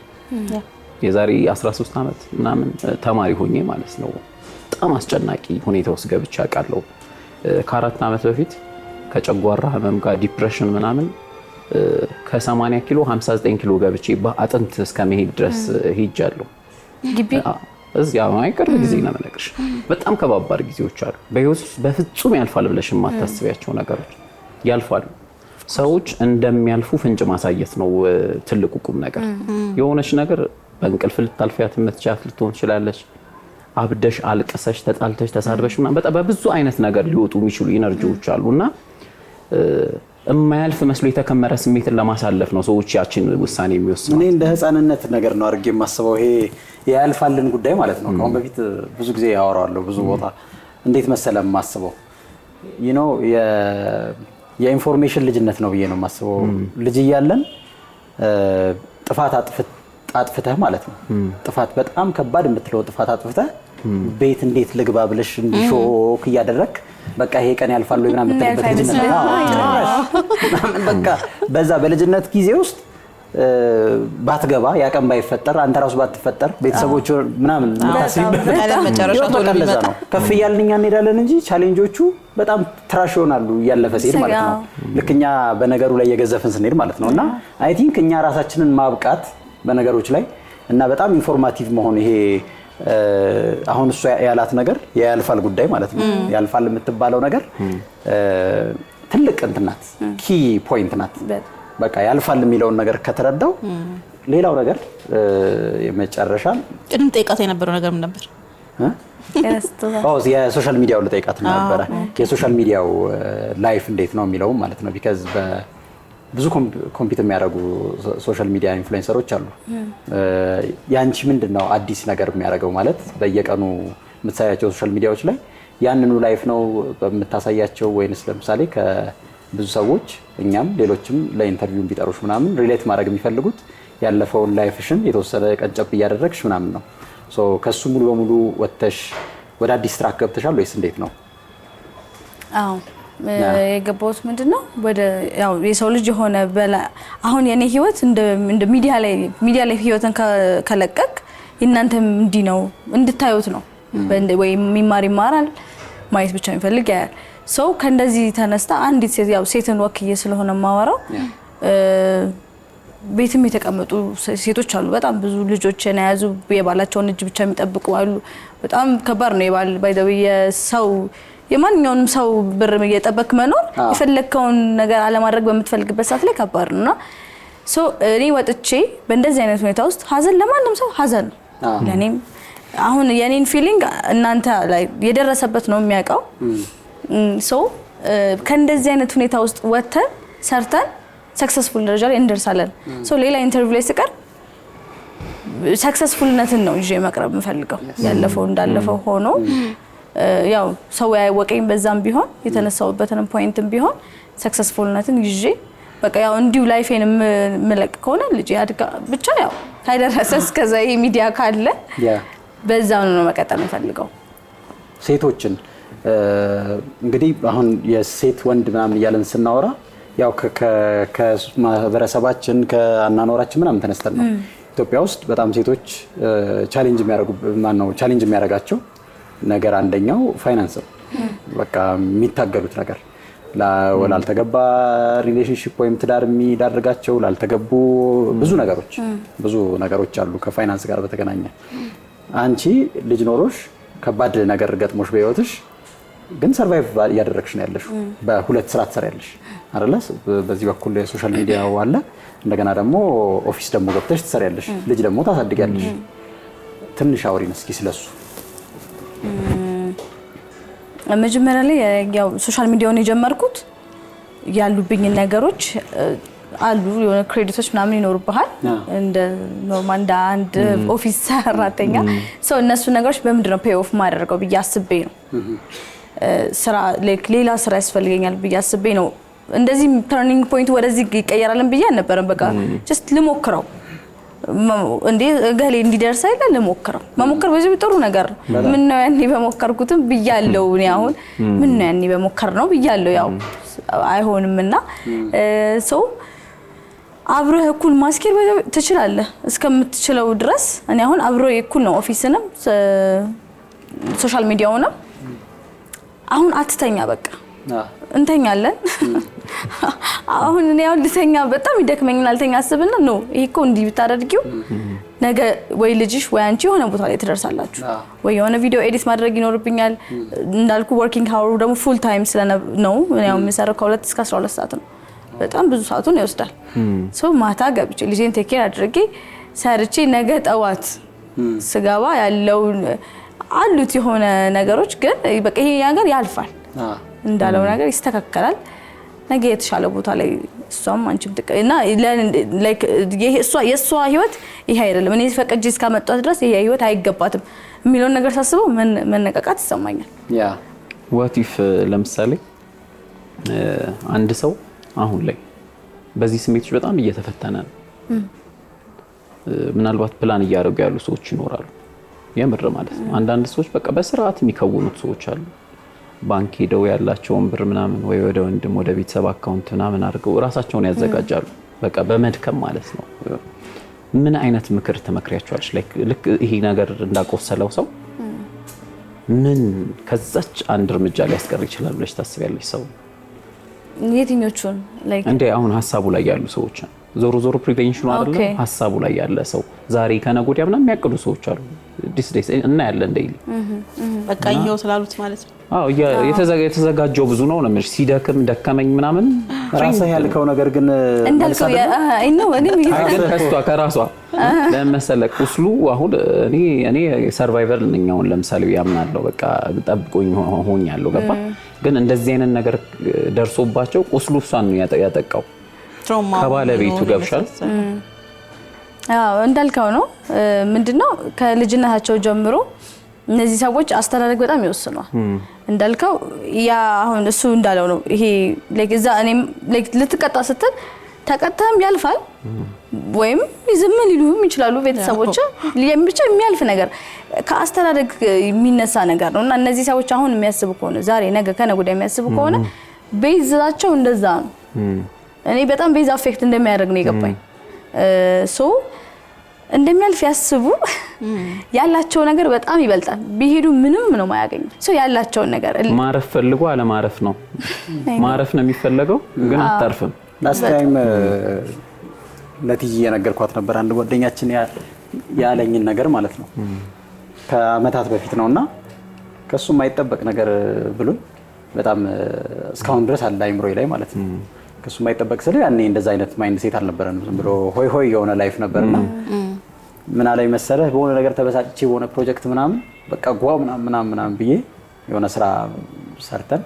የዛሬ 13 ዓመት ምናምን ተማሪ ሆኜ ማለት ነው በጣም አስጨናቂ ሁኔታ ውስጥ ገብቼ አውቃለሁ። ከ4 ዓመት በፊት ከጨጓራ ህመም ጋር ዲፕሬሽን ምናምን ከ80 ኪሎ 59 ኪሎ ገብቼ በአጥንት እስከ መሄድ ድረስ ሄጃለሁ። ግቢ እዚያ ማይቀርብ ጊዜ ነው የምነግርሽ። በጣም ከባባድ ጊዜዎች አሉ በህይወት በፍጹም ያልፋል ብለሽ የማታስቢያቸው ነገሮች ያልፋሉ። ሰዎች እንደሚያልፉ ፍንጭ ማሳየት ነው ትልቁ ቁም ነገር። የሆነች ነገር በእንቅልፍ ልታልፊያት የምትቻት ልትሆን ትችላለች። አብደሽ አልቀሰሽ ተጣልተሽ ተሳድበሽ ምናምን በጣም በብዙ አይነት ነገር ሊወጡ የሚችሉ ኢነርጂዎች አሉና የማያልፍ መስሎ የተከመረ ስሜትን ለማሳለፍ ነው ሰዎች ያችን ውሳኔ የሚወስኑት። እኔ እንደ ህፃንነት ነገር ነው አድርጌ የማስበው ይሄ ያልፋልን ጉዳይ ማለት ነው። ከአሁን በፊት ብዙ ጊዜ ያወራዋለሁ ብዙ ቦታ። እንዴት መሰለም የማስበው የኢንፎርሜሽን ልጅነት ነው ብዬ ነው የማስበው። ልጅ እያለን ጥፋት አጥፍተህ ማለት ነው ጥፋት በጣም ከባድ የምትለው ጥፋት አጥፍተህ ቤት እንዴት ልግባ ብለሽ እንዲሾክ እያደረክ በቃ ይሄ ቀን ያልፋል ወይ ምናምን የምትልበት ልጅነት ነው። በቃ በዛ በልጅነት ጊዜ ውስጥ ባትገባ ያቀም ባይፈጠር አንተ ራሱ ባትፈጠር ቤተሰቦቹ ምናምን ታስቢበት ለዛ ነው ከፍ እያልን እኛ እንሄዳለን እንጂ ቻሌንጆቹ በጣም ትራሽ ይሆናሉ እያለፈ ሲሄድ ማለት ነው። ልክኛ በነገሩ ላይ የገዘፍን ስንሄድ ማለት ነውና አይ ቲንክ እኛ ራሳችንን ማብቃት በነገሮች ላይ እና በጣም ኢንፎርማቲቭ መሆን ይሄ አሁን እሱ ያላት ነገር ያልፋል ጉዳይ ማለት ነው። ያልፋል የምትባለው ነገር ትልቅ እንትን ናት፣ ኪ ፖይንት ናት። በቃ ያልፋል የሚለውን ነገር ከተረዳው ሌላው ነገር የመጨረሻ ቅድም ጠይቃት የነበረው ነገር ምን ነበር? የሶሻል ሚዲያው ለጠይቃት ነበር። የሶሻል ሚዲያው ላይፍ እንዴት ነው የሚለው ማለት ነው። ቢካዝ ብዙ ኮምፒት የሚያደርጉ ሶሻል ሚዲያ ኢንፍሉዌንሰሮች አሉ። ያንቺ ምንድነው አዲስ ነገር የሚያደርገው ማለት በየቀኑ የምትሳያቸው ሶሻል ሚዲያዎች ላይ ያንኑ ላይፍ ነው በመታሳያቸው ወይንስ ለምሳሌ ከብዙ ሰዎች እኛም ሌሎችም ለኢንተርቪው ቢጠሩሽ ምናምን ሪሌት ማድረግ የሚፈልጉት ያለፈውን ላይፍሽን የተወሰነ ቀንጨብ እያደረግሽ ምናምን ነው። ሶ ከሱ ሙሉ በሙሉ ወጥተሽ ወደ አዲስ ትራክ ገብተሻል ወይስ እንዴት ነው? አዎ የገባሁት ምንድነው ወደ ያው የሰው ልጅ የሆነ አሁን የኔ ህይወት እንደ ሚዲያ ላይ ህይወትን ከለቀቅ እናንተም እንዲህ ነው እንድታዩት ነው ወይ የሚማር ይማራል ማየት ብቻ የሚፈልግ ያያል። ሰው ከእንደዚህ ተነስታ አንዲት ሴት ያው ሴትን ወክዬ ስለሆነ ማወራው ቤትም የተቀመጡ ሴቶች አሉ። በጣም ብዙ ልጆችን ያዙ የባላቸውን እጅ ብቻ የሚጠብቁ አሉ። በጣም ከባድ ነው የባል ባይዘው የሰው የማንኛውንም ሰው ብር እየጠበቅ መኖር የፈለከውን ነገር አለማድረግ በምትፈልግበት ሰዓት ላይ ከባድ ነውና ሶ እኔ ወጥቼ በእንደዚህ አይነት ሁኔታ ውስጥ ሀዘን ለማንም ሰው ሀዘን ነው። ለኔም አሁን የኔን ፊሊንግ እናንተ ላይ የደረሰበት ነው የሚያውቀው። ሶ ከእንደዚህ አይነት ሁኔታ ውስጥ ወጥተን ሰርተን ሰክሰስፉል ደረጃ ላይ እንደርሳለን። ሶ ሌላ ኢንተርቪው ላይ ስቀር ሰክሰስፉልነትን ነው ይዤ መቅረብ የምፈልገው። ያለፈው እንዳለፈው ሆኖ ያው ሰው ያወቀኝ በዛም ቢሆን የተነሳውበትንም ፖይንትም ቢሆን ሰክሰስፉልነትን ይዤ በቃ ያው እንዲው ላይፌን መለቅ ከሆነ ልጅ ያድጋ ብቻ ያው ታይደረሰ እስከዛ ይሄ ሚዲያ ካለ በዛው ነው መቀጠል የምፈልገው። ሴቶችን እንግዲህ አሁን የሴት ወንድ ምናምን እያለን ስናወራ ያው ከማህበረሰባችን ከአናኖራችን ምናምን ተነስተን ነው። ኢትዮጵያ ውስጥ በጣም ሴቶች ቻሌንጅ የሚያደርጋቸው ነገር አንደኛው ፋይናንስ ነው። በቃ የሚታገሉት ነገር ላልተገባ ሪሌሽንሺፕ ወይም ትዳር የሚዳርጋቸው ላልተገቡ ብዙ ነገሮች አሉ ከፋይናንስ ጋር በተገናኘ። አንቺ ልጅ ኖሮሽ ከባድ ነገር ገጥሞሽ በህይወትሽ ግን ሰርቫይቭ እያደረግሽ ነው ያለሽው። በሁለት ስራ ትሰሪያለሽ አይደለ? በዚህ በኩል የሶሻል ሚዲያው አለ፣ እንደገና ደግሞ ኦፊስ ደግሞ ገብተሽ ትሰሪያለሽ፣ ልጅ ደግሞ ታሳድጊያለሽ። ትንሽ አውሪን እስኪ ስለሱ። መጀመሪያ ላይ ያው ሶሻል ሚዲያውን የጀመርኩት ያሉብኝ ነገሮች አሉ የሆነ ክሬዲቶች ምናምን ይኖርብሃል እንደ ኖርማል እንደ አንድ ኦፊስ ሰራተኛ ሰው እነሱ ነገሮች በምንድነው ፔይ ኦፍ ማድረገው ብዬ አስቤ ነው ስራ ሌላ ስራ ያስፈልገኛል ብዬ አስቤ ነው እንደዚህ ተርኒንግ ፖይንት ወደዚህ ይቀየራልን ብዬ አልነበረም በቃ ጀስት ልሞክረው እንዴ ገሌ እንዲደርስ አይደል ልሞክረው መሞከር በዚህ ጥሩ ነገር ምን ነው ያኔ በሞከርኩትም ብያለው እኔ አሁን ምን ነው ያኔ በሞከር ነው ብያለው ያው አይሆንምና ሰው አብረህ እኩል ማስኬድ ትችላለህ እስከምትችለው ድረስ እኔ አሁን አብረው እኩል ነው ኦፊስንም ሶሻል ሚዲያውንም አሁን አትተኛ በቃ እንተኛለን አሁን እኔ ያው ልተኛ በጣም ይደክመኛል አልተኛ አስብና ነው ይሄ እኮ እንዲህ ብታደርጊው ነገ ወይ ልጅሽ ወይ አንቺ የሆነ ቦታ ላይ ትደርሳላችሁ ወይ የሆነ ቪዲዮ ኤዲት ማድረግ ይኖርብኛል እንዳልኩ ወርኪንግ ሃወሩ ደግሞ ፉል ታይም ስለነው እኔ ያው የምሰራው ከ2 እስከ 12 ሰዓት ነው በጣም ብዙ ሰዓቱን ይወስዳል ሶ ማታ ገብቼ ልጄን ቴክ ኬር አድርጌ ሰርቼ ነገ ጠዋት ስጋባ ያለው አሉት የሆነ ነገሮች ግን በቃ ይሄ ነገር ያልፋል እንዳለው ነገር ይስተካከላል ነገ የተሻለ ቦታ ላይ እሷም አንቺም እና ላይክ የሷ ህይወት ይሄ አይደለም እኔ ፈቀጄ እስካመጣት ድረስ ይሄ ህይወት አይገባትም የሚለው ነገር ሳስበው መነቃቃት ይሰማኛል ያ what if ለምሳሌ አንድ ሰው አሁን ላይ በዚህ ስሜቶች በጣም እየተፈተነ ነው ምናልባት ፕላን እያደረጉ ያሉ ሰዎች ይኖራሉ የምር ማለት ነው አንዳንድ ሰዎች በቃ በስርዓት የሚከውኑት ሰዎች አሉ ባንክ ሄደው ያላቸውን ብር ምናምን ወይ ወደ ወንድም ወደ ቤተሰብ አካውንት ምናምን አድርገው ራሳቸውን ያዘጋጃሉ በቃ በመድከም ማለት ነው ምን አይነት ምክር ተመክሪያቸዋለሽ ልክ ይሄ ነገር እንዳቆሰለው ሰው ምን ከዛች አንድ እርምጃ ሊያስቀር ይችላል ብለሽ ታስቢያለሽ ሰው የትኞቹን ላይክ እንደ አሁን ሐሳቡ ላይ ያሉ ሰዎች ዞሮ ፕሪቬንሽኑ አይደለም ሐሳቡ ላይ ያለ ሰው ዛሬ ከነጎዲያ ምናምን የሚያቅዱ ሰዎች አሉ ዲስ እና ያለ እንደይል በቃ ይሄው ስላሉት ማለት ነው አዎ የተዘጋጀው ብዙ ነው ለምን ሲደክም ደከመኝ ምናምን ራስህ ያልከው ነገር ግን እንዳልከው አይ ነው እኔ ከራሷ ለመሰለክ ቁስሉ አሁን እኔ ሰርቫይቨር ነኛው ለምሳሌ ያምናለው በቃ ጠብቆኝ ሆኛለሁ ገባ ግን እንደዚህ አይነት ነገር ደርሶባቸው ቁስሉ እሷን ነው ያጠቃው ከባለቤቱ ገብሻል አዎ እንዳልከው ነው ምንድነው ከልጅነታቸው ጀምሮ እነዚህ ሰዎች አስተዳደግ በጣም ይወስኗል እንዳልከው ያ አሁን እሱ እንዳለው ነው ይሄ ላይክ እዛ እኔም ላይክ ልትቀጣ ስትል ተቀጣም ያልፋል ወይም ዝም ሊሉም ይችላሉ ቤተሰቦች ብቻ የሚያልፍ ነገር ከአስተዳደግ የሚነሳ ነገር ነውና እነዚህ ሰዎች አሁን የሚያስቡ ከሆነ ዛሬ ነገ ከነገ ወዲያ የሚያስቡ ከሆነ ቤዛቸው እንደዛ ነው እኔ በጣም ቤዛ አፌክት እንደሚያደርግ ነው የገባኝ ሶ እንደሚያልፍ ያስቡ ያላቸው ነገር በጣም ይበልጣል ቢሄዱ ምንም ነው ማያገኙ ሶ ያላቸው ነገር ማረፍ ፈልጎ አለ ማረፍ ነው ማረፍ ነው የሚፈልገው ግን አታርፍም ላስት ታይም ለትዬ የነገርኳት ነበር አንድ ጓደኛችን ያለኝን ነገር ማለት ነው ከአመታት በፊት ነውና ከሱ የማይጠበቅ ነገር ብሎኝ በጣም እስካሁን ድረስ አለ አይምሮዬ ላይ ማለት ነው ከሱ የማይጠበቅ ስለ ያኔ እንደዛ አይነት ማይንድ ሴት አልነበረንም ዝም ብሎ ሆይ የሆነ ላይፍ ነበርና ምን አለኝ መሰለህ በሆነ ነገር ተበሳጭቼ በሆነ ፕሮጀክት ምናምን በቃ ጓው ምናምን ብዬ የሆነ ስራ ሰርተን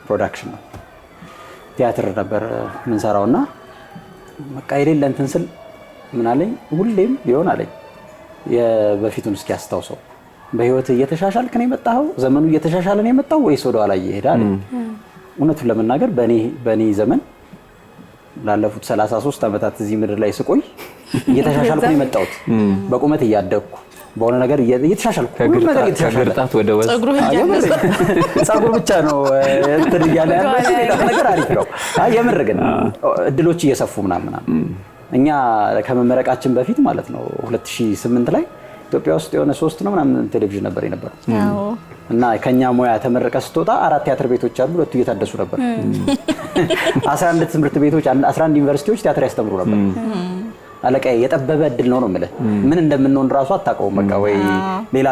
ፕሮዳክሽን ነው ቲያትር ነበር ምን ሰራውና በቃ የሌለ እንትን ስል ምን አለኝ ሁሌም ቢሆን አለኝ የበፊቱን እስኪ አስታውሰው በህይወት እየተሻሻልክ ነው የመጣው ዘመኑ እየተሻሻለ ነው የመጣው ወይስ ወደ ኋላ እየሄዳል እውነቱን ለመናገር በኔ ዘመን ላለፉት 33 አመታት እዚህ ምድር ላይ ስቆይ እየተሻሻልኩ ነው የመጣሁት በቁመት እያደግኩ በሆነ ነገር እየተሻሻልኩ ከግርጣት ወደ ወዝ ጸጉር ብቻ ነው እንትን እያለ ያለው ነገር አሪፍ ነው የምር ግን እድሎች እየሰፉ ምናምን እኛ ከመመረቃችን በፊት ማለት ነው 2008 ላይ ኢትዮጵያ ውስጥ የሆነ 3 ነው ምናምን ቴሌቪዥን ነበር የነበረው እና ከኛ ሙያ ተመረቀ ስትወጣ 4 ቲያትር ቤቶች አሉ 2 እየታደሱ ነበር 11 ትምህርት ቤቶች 11 ዩኒቨርሲቲዎች ቲያትር ያስተምሩ ነበር አለቀ የጠበበ እድል ነው ማለት ምን እንደምንሆን ራሱ አጣቀው በቃ ወይ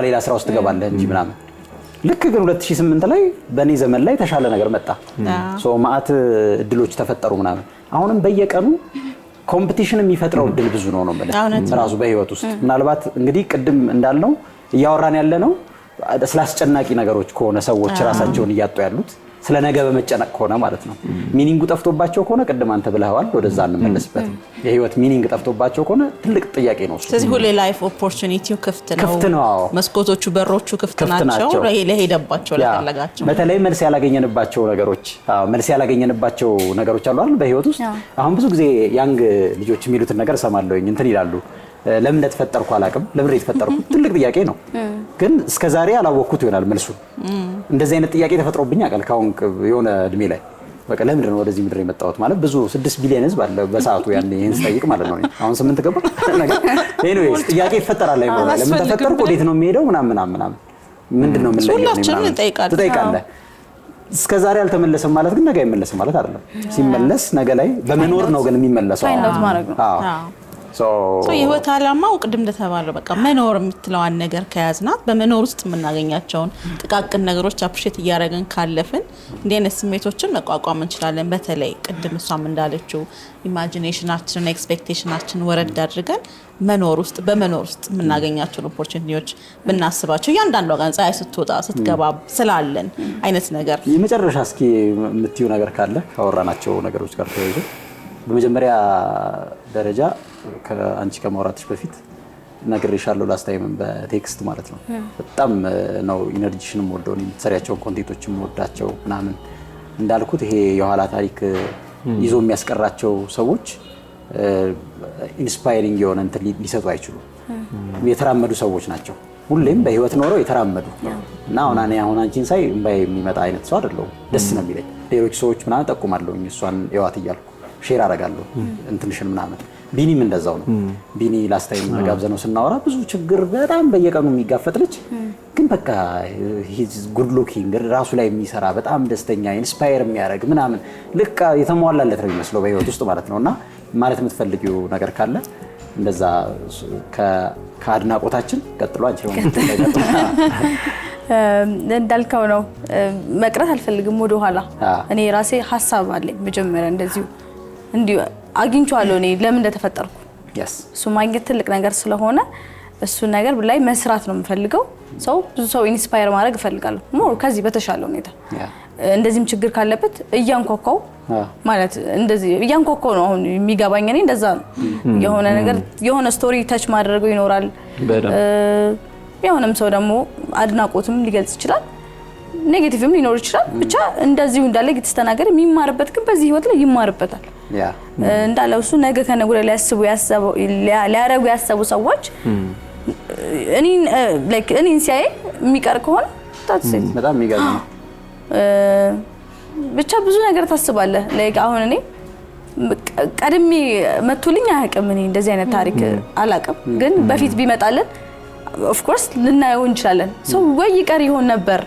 ሌላ ስራ ውስጥ ገባለህ እንጂ ምናምን ልክ ግን 2008 ላይ በኔ ዘመን ላይ ተሻለ ነገር መጣ ሶ ማአት እድሎች ተፈጠሩ ምናምን አሁንም በየቀኑ ኮምፒቲሽን የሚፈጥረው እድል ብዙ ነው ማለት ራሱ በህይወት ውስጥ ምናልባት እንግዲህ ቅድም እንዳልነው እያወራን ያለ ነው ስላስጨናቂ ነገሮች ከሆነ ሰዎች ራሳቸውን እያጡ ያሉት ስለ ነገ በመጨነቅ ከሆነ ማለት ነው። ሚኒንጉ ጠፍቶባቸው ከሆነ ቅድም አንተ ብለኸዋል፣ ወደዛ እንመለስበት። የህይወት ሚኒንግ ጠፍቶባቸው ከሆነ ትልቅ ጥያቄ ነው። ስለዚህ ሁሌ ላይፍ ኦፖርቹኒቲው ክፍት ነው። መስኮቶቹ በሮቹ ክፍት ናቸው ለሄደባቸው ለፈለጋቸው። በተለይ መልስ ያላገኘንባቸው ነገሮች አሉ አይደል በህይወት ውስጥ። አሁን ብዙ ጊዜ ያንግ ልጆች የሚሉትን ነገር እሰማለሁኝ። እንትን ይላሉ ለምን እንደተፈጠርኩ አላውቅም። ለምን የተፈጠርኩ ትልቅ ጥያቄ ነው፣ ግን እስከዛሬ አላወቅኩት ይሆናል መልሱ። እንደዚህ አይነት ጥያቄ ተፈጥሮብኝ አውቃል ካሁን የሆነ እድሜ ላይ። በቃ ለምንድን ነው ወደዚህ ምድር የመጣሁት ማለት ብዙ 6 ቢሊዮን ህዝብ አለ በሰዓቱ ያኔ ይሄን ስጠይቅ ማለት ነው። አሁን 8 ገባ ነገር ኤኒዌይስ ጥያቄ ይፈጠራል ላይ ማለት ለምን ተፈጠርኩ፣ ወዴት ነው የሚሄደው ምናምን ምንድነው ምን ላይ ሁላችንም ትጠይቃለህ። እስከዛሬ አልተመለሰም ማለት ግን ነገ አይመለስም ማለት አይደለም። ሲመለስ ነገ ላይ በመኖር ነው ግን የሚመለሰው። የህይወት ዓላማው ቅድም እንደተባለው በቃ መኖር የምትለዋን ነገር ከያዝናት በመኖር ውስጥ የምናገኛቸውን ጥቃቅን ነገሮች አፕሪሼት እያደረግን ካለፍን እንዲህ አይነት ስሜቶችን መቋቋም እንችላለን። በተለይ ቅድም እሷም እንዳለችው ኢማጂኔሽናችንን ኤክስፔክቴሽናችንን ወረድ አድርገን በመኖር ውስጥ የምናገኛቸውን ኦፖርቹኒቲዎች ብናስባቸው እያንዳንዷ ቀን ፀሐይ ስትወጣ ስትገባ ስላለን አይነት ነገር። የመጨረሻ እስኪ የምትዩ ነገር ካለ ካወራናቸው ነገሮች ጋር ተያይዞ በመጀመሪያ ደረጃ ከአንቺ ከማውራትሽ በፊት ነግሬሻለሁ ላስት ታይም በቴክስት ማለት ነው። በጣም ነው ኢነርጂሽንም ወደው የምትሰሪያቸውን ኮንቴንቶችም ወዳቸው ምናምን እንዳልኩት ይሄ የኋላ ታሪክ ይዞ የሚያስቀራቸው ሰዎች ኢንስፓይሪንግ የሆነ እንትን ሊሰጡ አይችሉም። የተራመዱ ሰዎች ናቸው፣ ሁሌም በህይወት ኖረው የተራመዱ እና አሁን አንቺን ሳይ እምባዬ የሚመጣ አይነት ሰው አይደለሁም። ደስ ነው የሚለኝ። ሌሎች ሰዎች ምናምን ጠቁማለሁ እሷን የዋት እያልኩ ሼር አደርጋለሁ እንትንሽን ምናምን። ቢኒም እንደዛው ነው። ቢኒ ላስት ታይም ጋብዘነው ስናወራ ብዙ ችግር በጣም በየቀኑ የሚጋፈጥ ልጅ ግን በቃ ሂዝ ጉድ ሉኪንግ ራሱ ላይ የሚሰራ በጣም ደስተኛ ኢንስፓየር የሚያደርግ ምናምን ልክ የተሟላለት ነው የሚመስለው በህይወት ውስጥ ማለት ነውና ማለት የምትፈልጊው ነገር ካለ እንደዛ ከአድናቆታችን ቀጥሎ አንቺ ነው እንዳልከው ነው። መቅረት አልፈልግም ወደ ኋላ። እኔ ራሴ ሐሳብ አለኝ መጀመሪያ እንደዚሁ እንዲሁ አግኝቻለሁ እኔ ለምን እንደተፈጠርኩ። እሱ ማግኘት ትልቅ ነገር ስለሆነ እሱ ነገር ላይ መስራት ነው የምፈልገው። ብዙ ሰው ኢንስፓየር ማድረግ እፈልጋለሁ ሞር ከዚህ በተሻለ ሁኔታ። እንደዚህም ችግር ካለበት እያንኳኳው ማለት እንደዚህ እያንኳኳው ነው አሁን የሚገባኝ እኔ እንደዛ ነው። የሆነ ነገር የሆነ ስቶሪ ታች ማድረገው ይኖራል። የሆነም ሰው ደግሞ አድናቆትም ሊገልጽ ይችላል፣ ኔጌቲቭም ሊኖር ይችላል። ብቻ እንደዚሁ እንዳለ የተስተናገደ የሚማርበት ግን በዚህ ህይወት ላይ ይማርበታል። እንዳለው እሱ ነገ ከነገ ላይ ሊያረጉ ያሰቡ ሰዎች እኔን ሲያይ የሚቀር ከሆነ በጣም የሚገርም ነው። ብቻ ብዙ ነገር ታስባለህ። አሁን እኔ ቀድሜ መቶልኝ አያውቅም። እኔ እንደዚህ አይነት ታሪክ አላውቅም፣ ግን በፊት ቢመጣልን ኦፍ ኮርስ ልናየው እንችላለን። ሰው ወይ ይቀር ይሆን ነበር።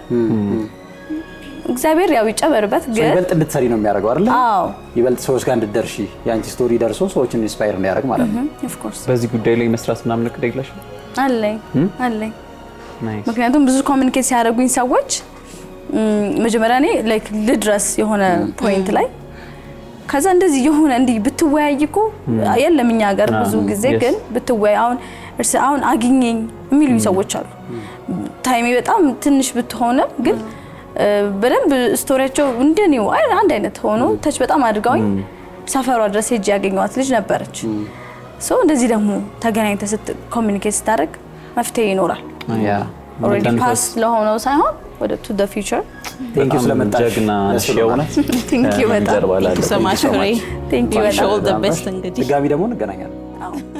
እግዚአብሔር ያው ይጨበርበት። ግን ይበልጥ እንድትሰሪ ነው የሚያደርገው አይደል? አዎ ይበልጥ ሰዎች ጋር እንድትደርሺ ያንቺ ስቶሪ ደርሶ ሰዎችን ኢንስፓየር እንዲያደርግ ማለት ነው። ኦፍ ኮርስ በዚህ ጉዳይ ላይ መስራት ምናምን እቅድ የለሽ? አለኝ። ምክንያቱም ብዙ ኮሚኒኬት ሲያደርጉኝ ሰዎች መጀመሪያ እኔ ልድረስ የሆነ ፖይንት ላይ ከዛ እንደዚህ የሆነ እንዲህ ብትወያይ እኮ የለም እኛ ሀገር ብዙ ጊዜ ግን ብትወያይ አሁን አግኘኝ የሚሉኝ ሰዎች አሉ። ታይሜ በጣም ትንሽ ብትሆንም ግን በደንብ ስቶሪያቸው እንደኔው አንድ አይነት ሆኖ ተች በጣም አድርገውኝ ሰፈሯ ድረስ ሄጄ ያገኘኋት ልጅ ነበረች። እንደዚህ ደግሞ ተገናኝተህ ኮሚኒኬት ስታደርግ መፍትሄ ይኖራል። ኦልሬዲ ፓስ ለሆነው ሳይሆን ወደ ቱ ዘ ፊውቸር። ቴንክ ዩ ስለመጣሽ ጀግና ሸውነት ቴንክ ዩ በጣም ቴንክ ዩ ሶ ማች ፍሬ ቴንክ ዩ ኦል ዘ ቤስት። እንግዲህ ድጋሚ ደግሞ እንገናኛለን።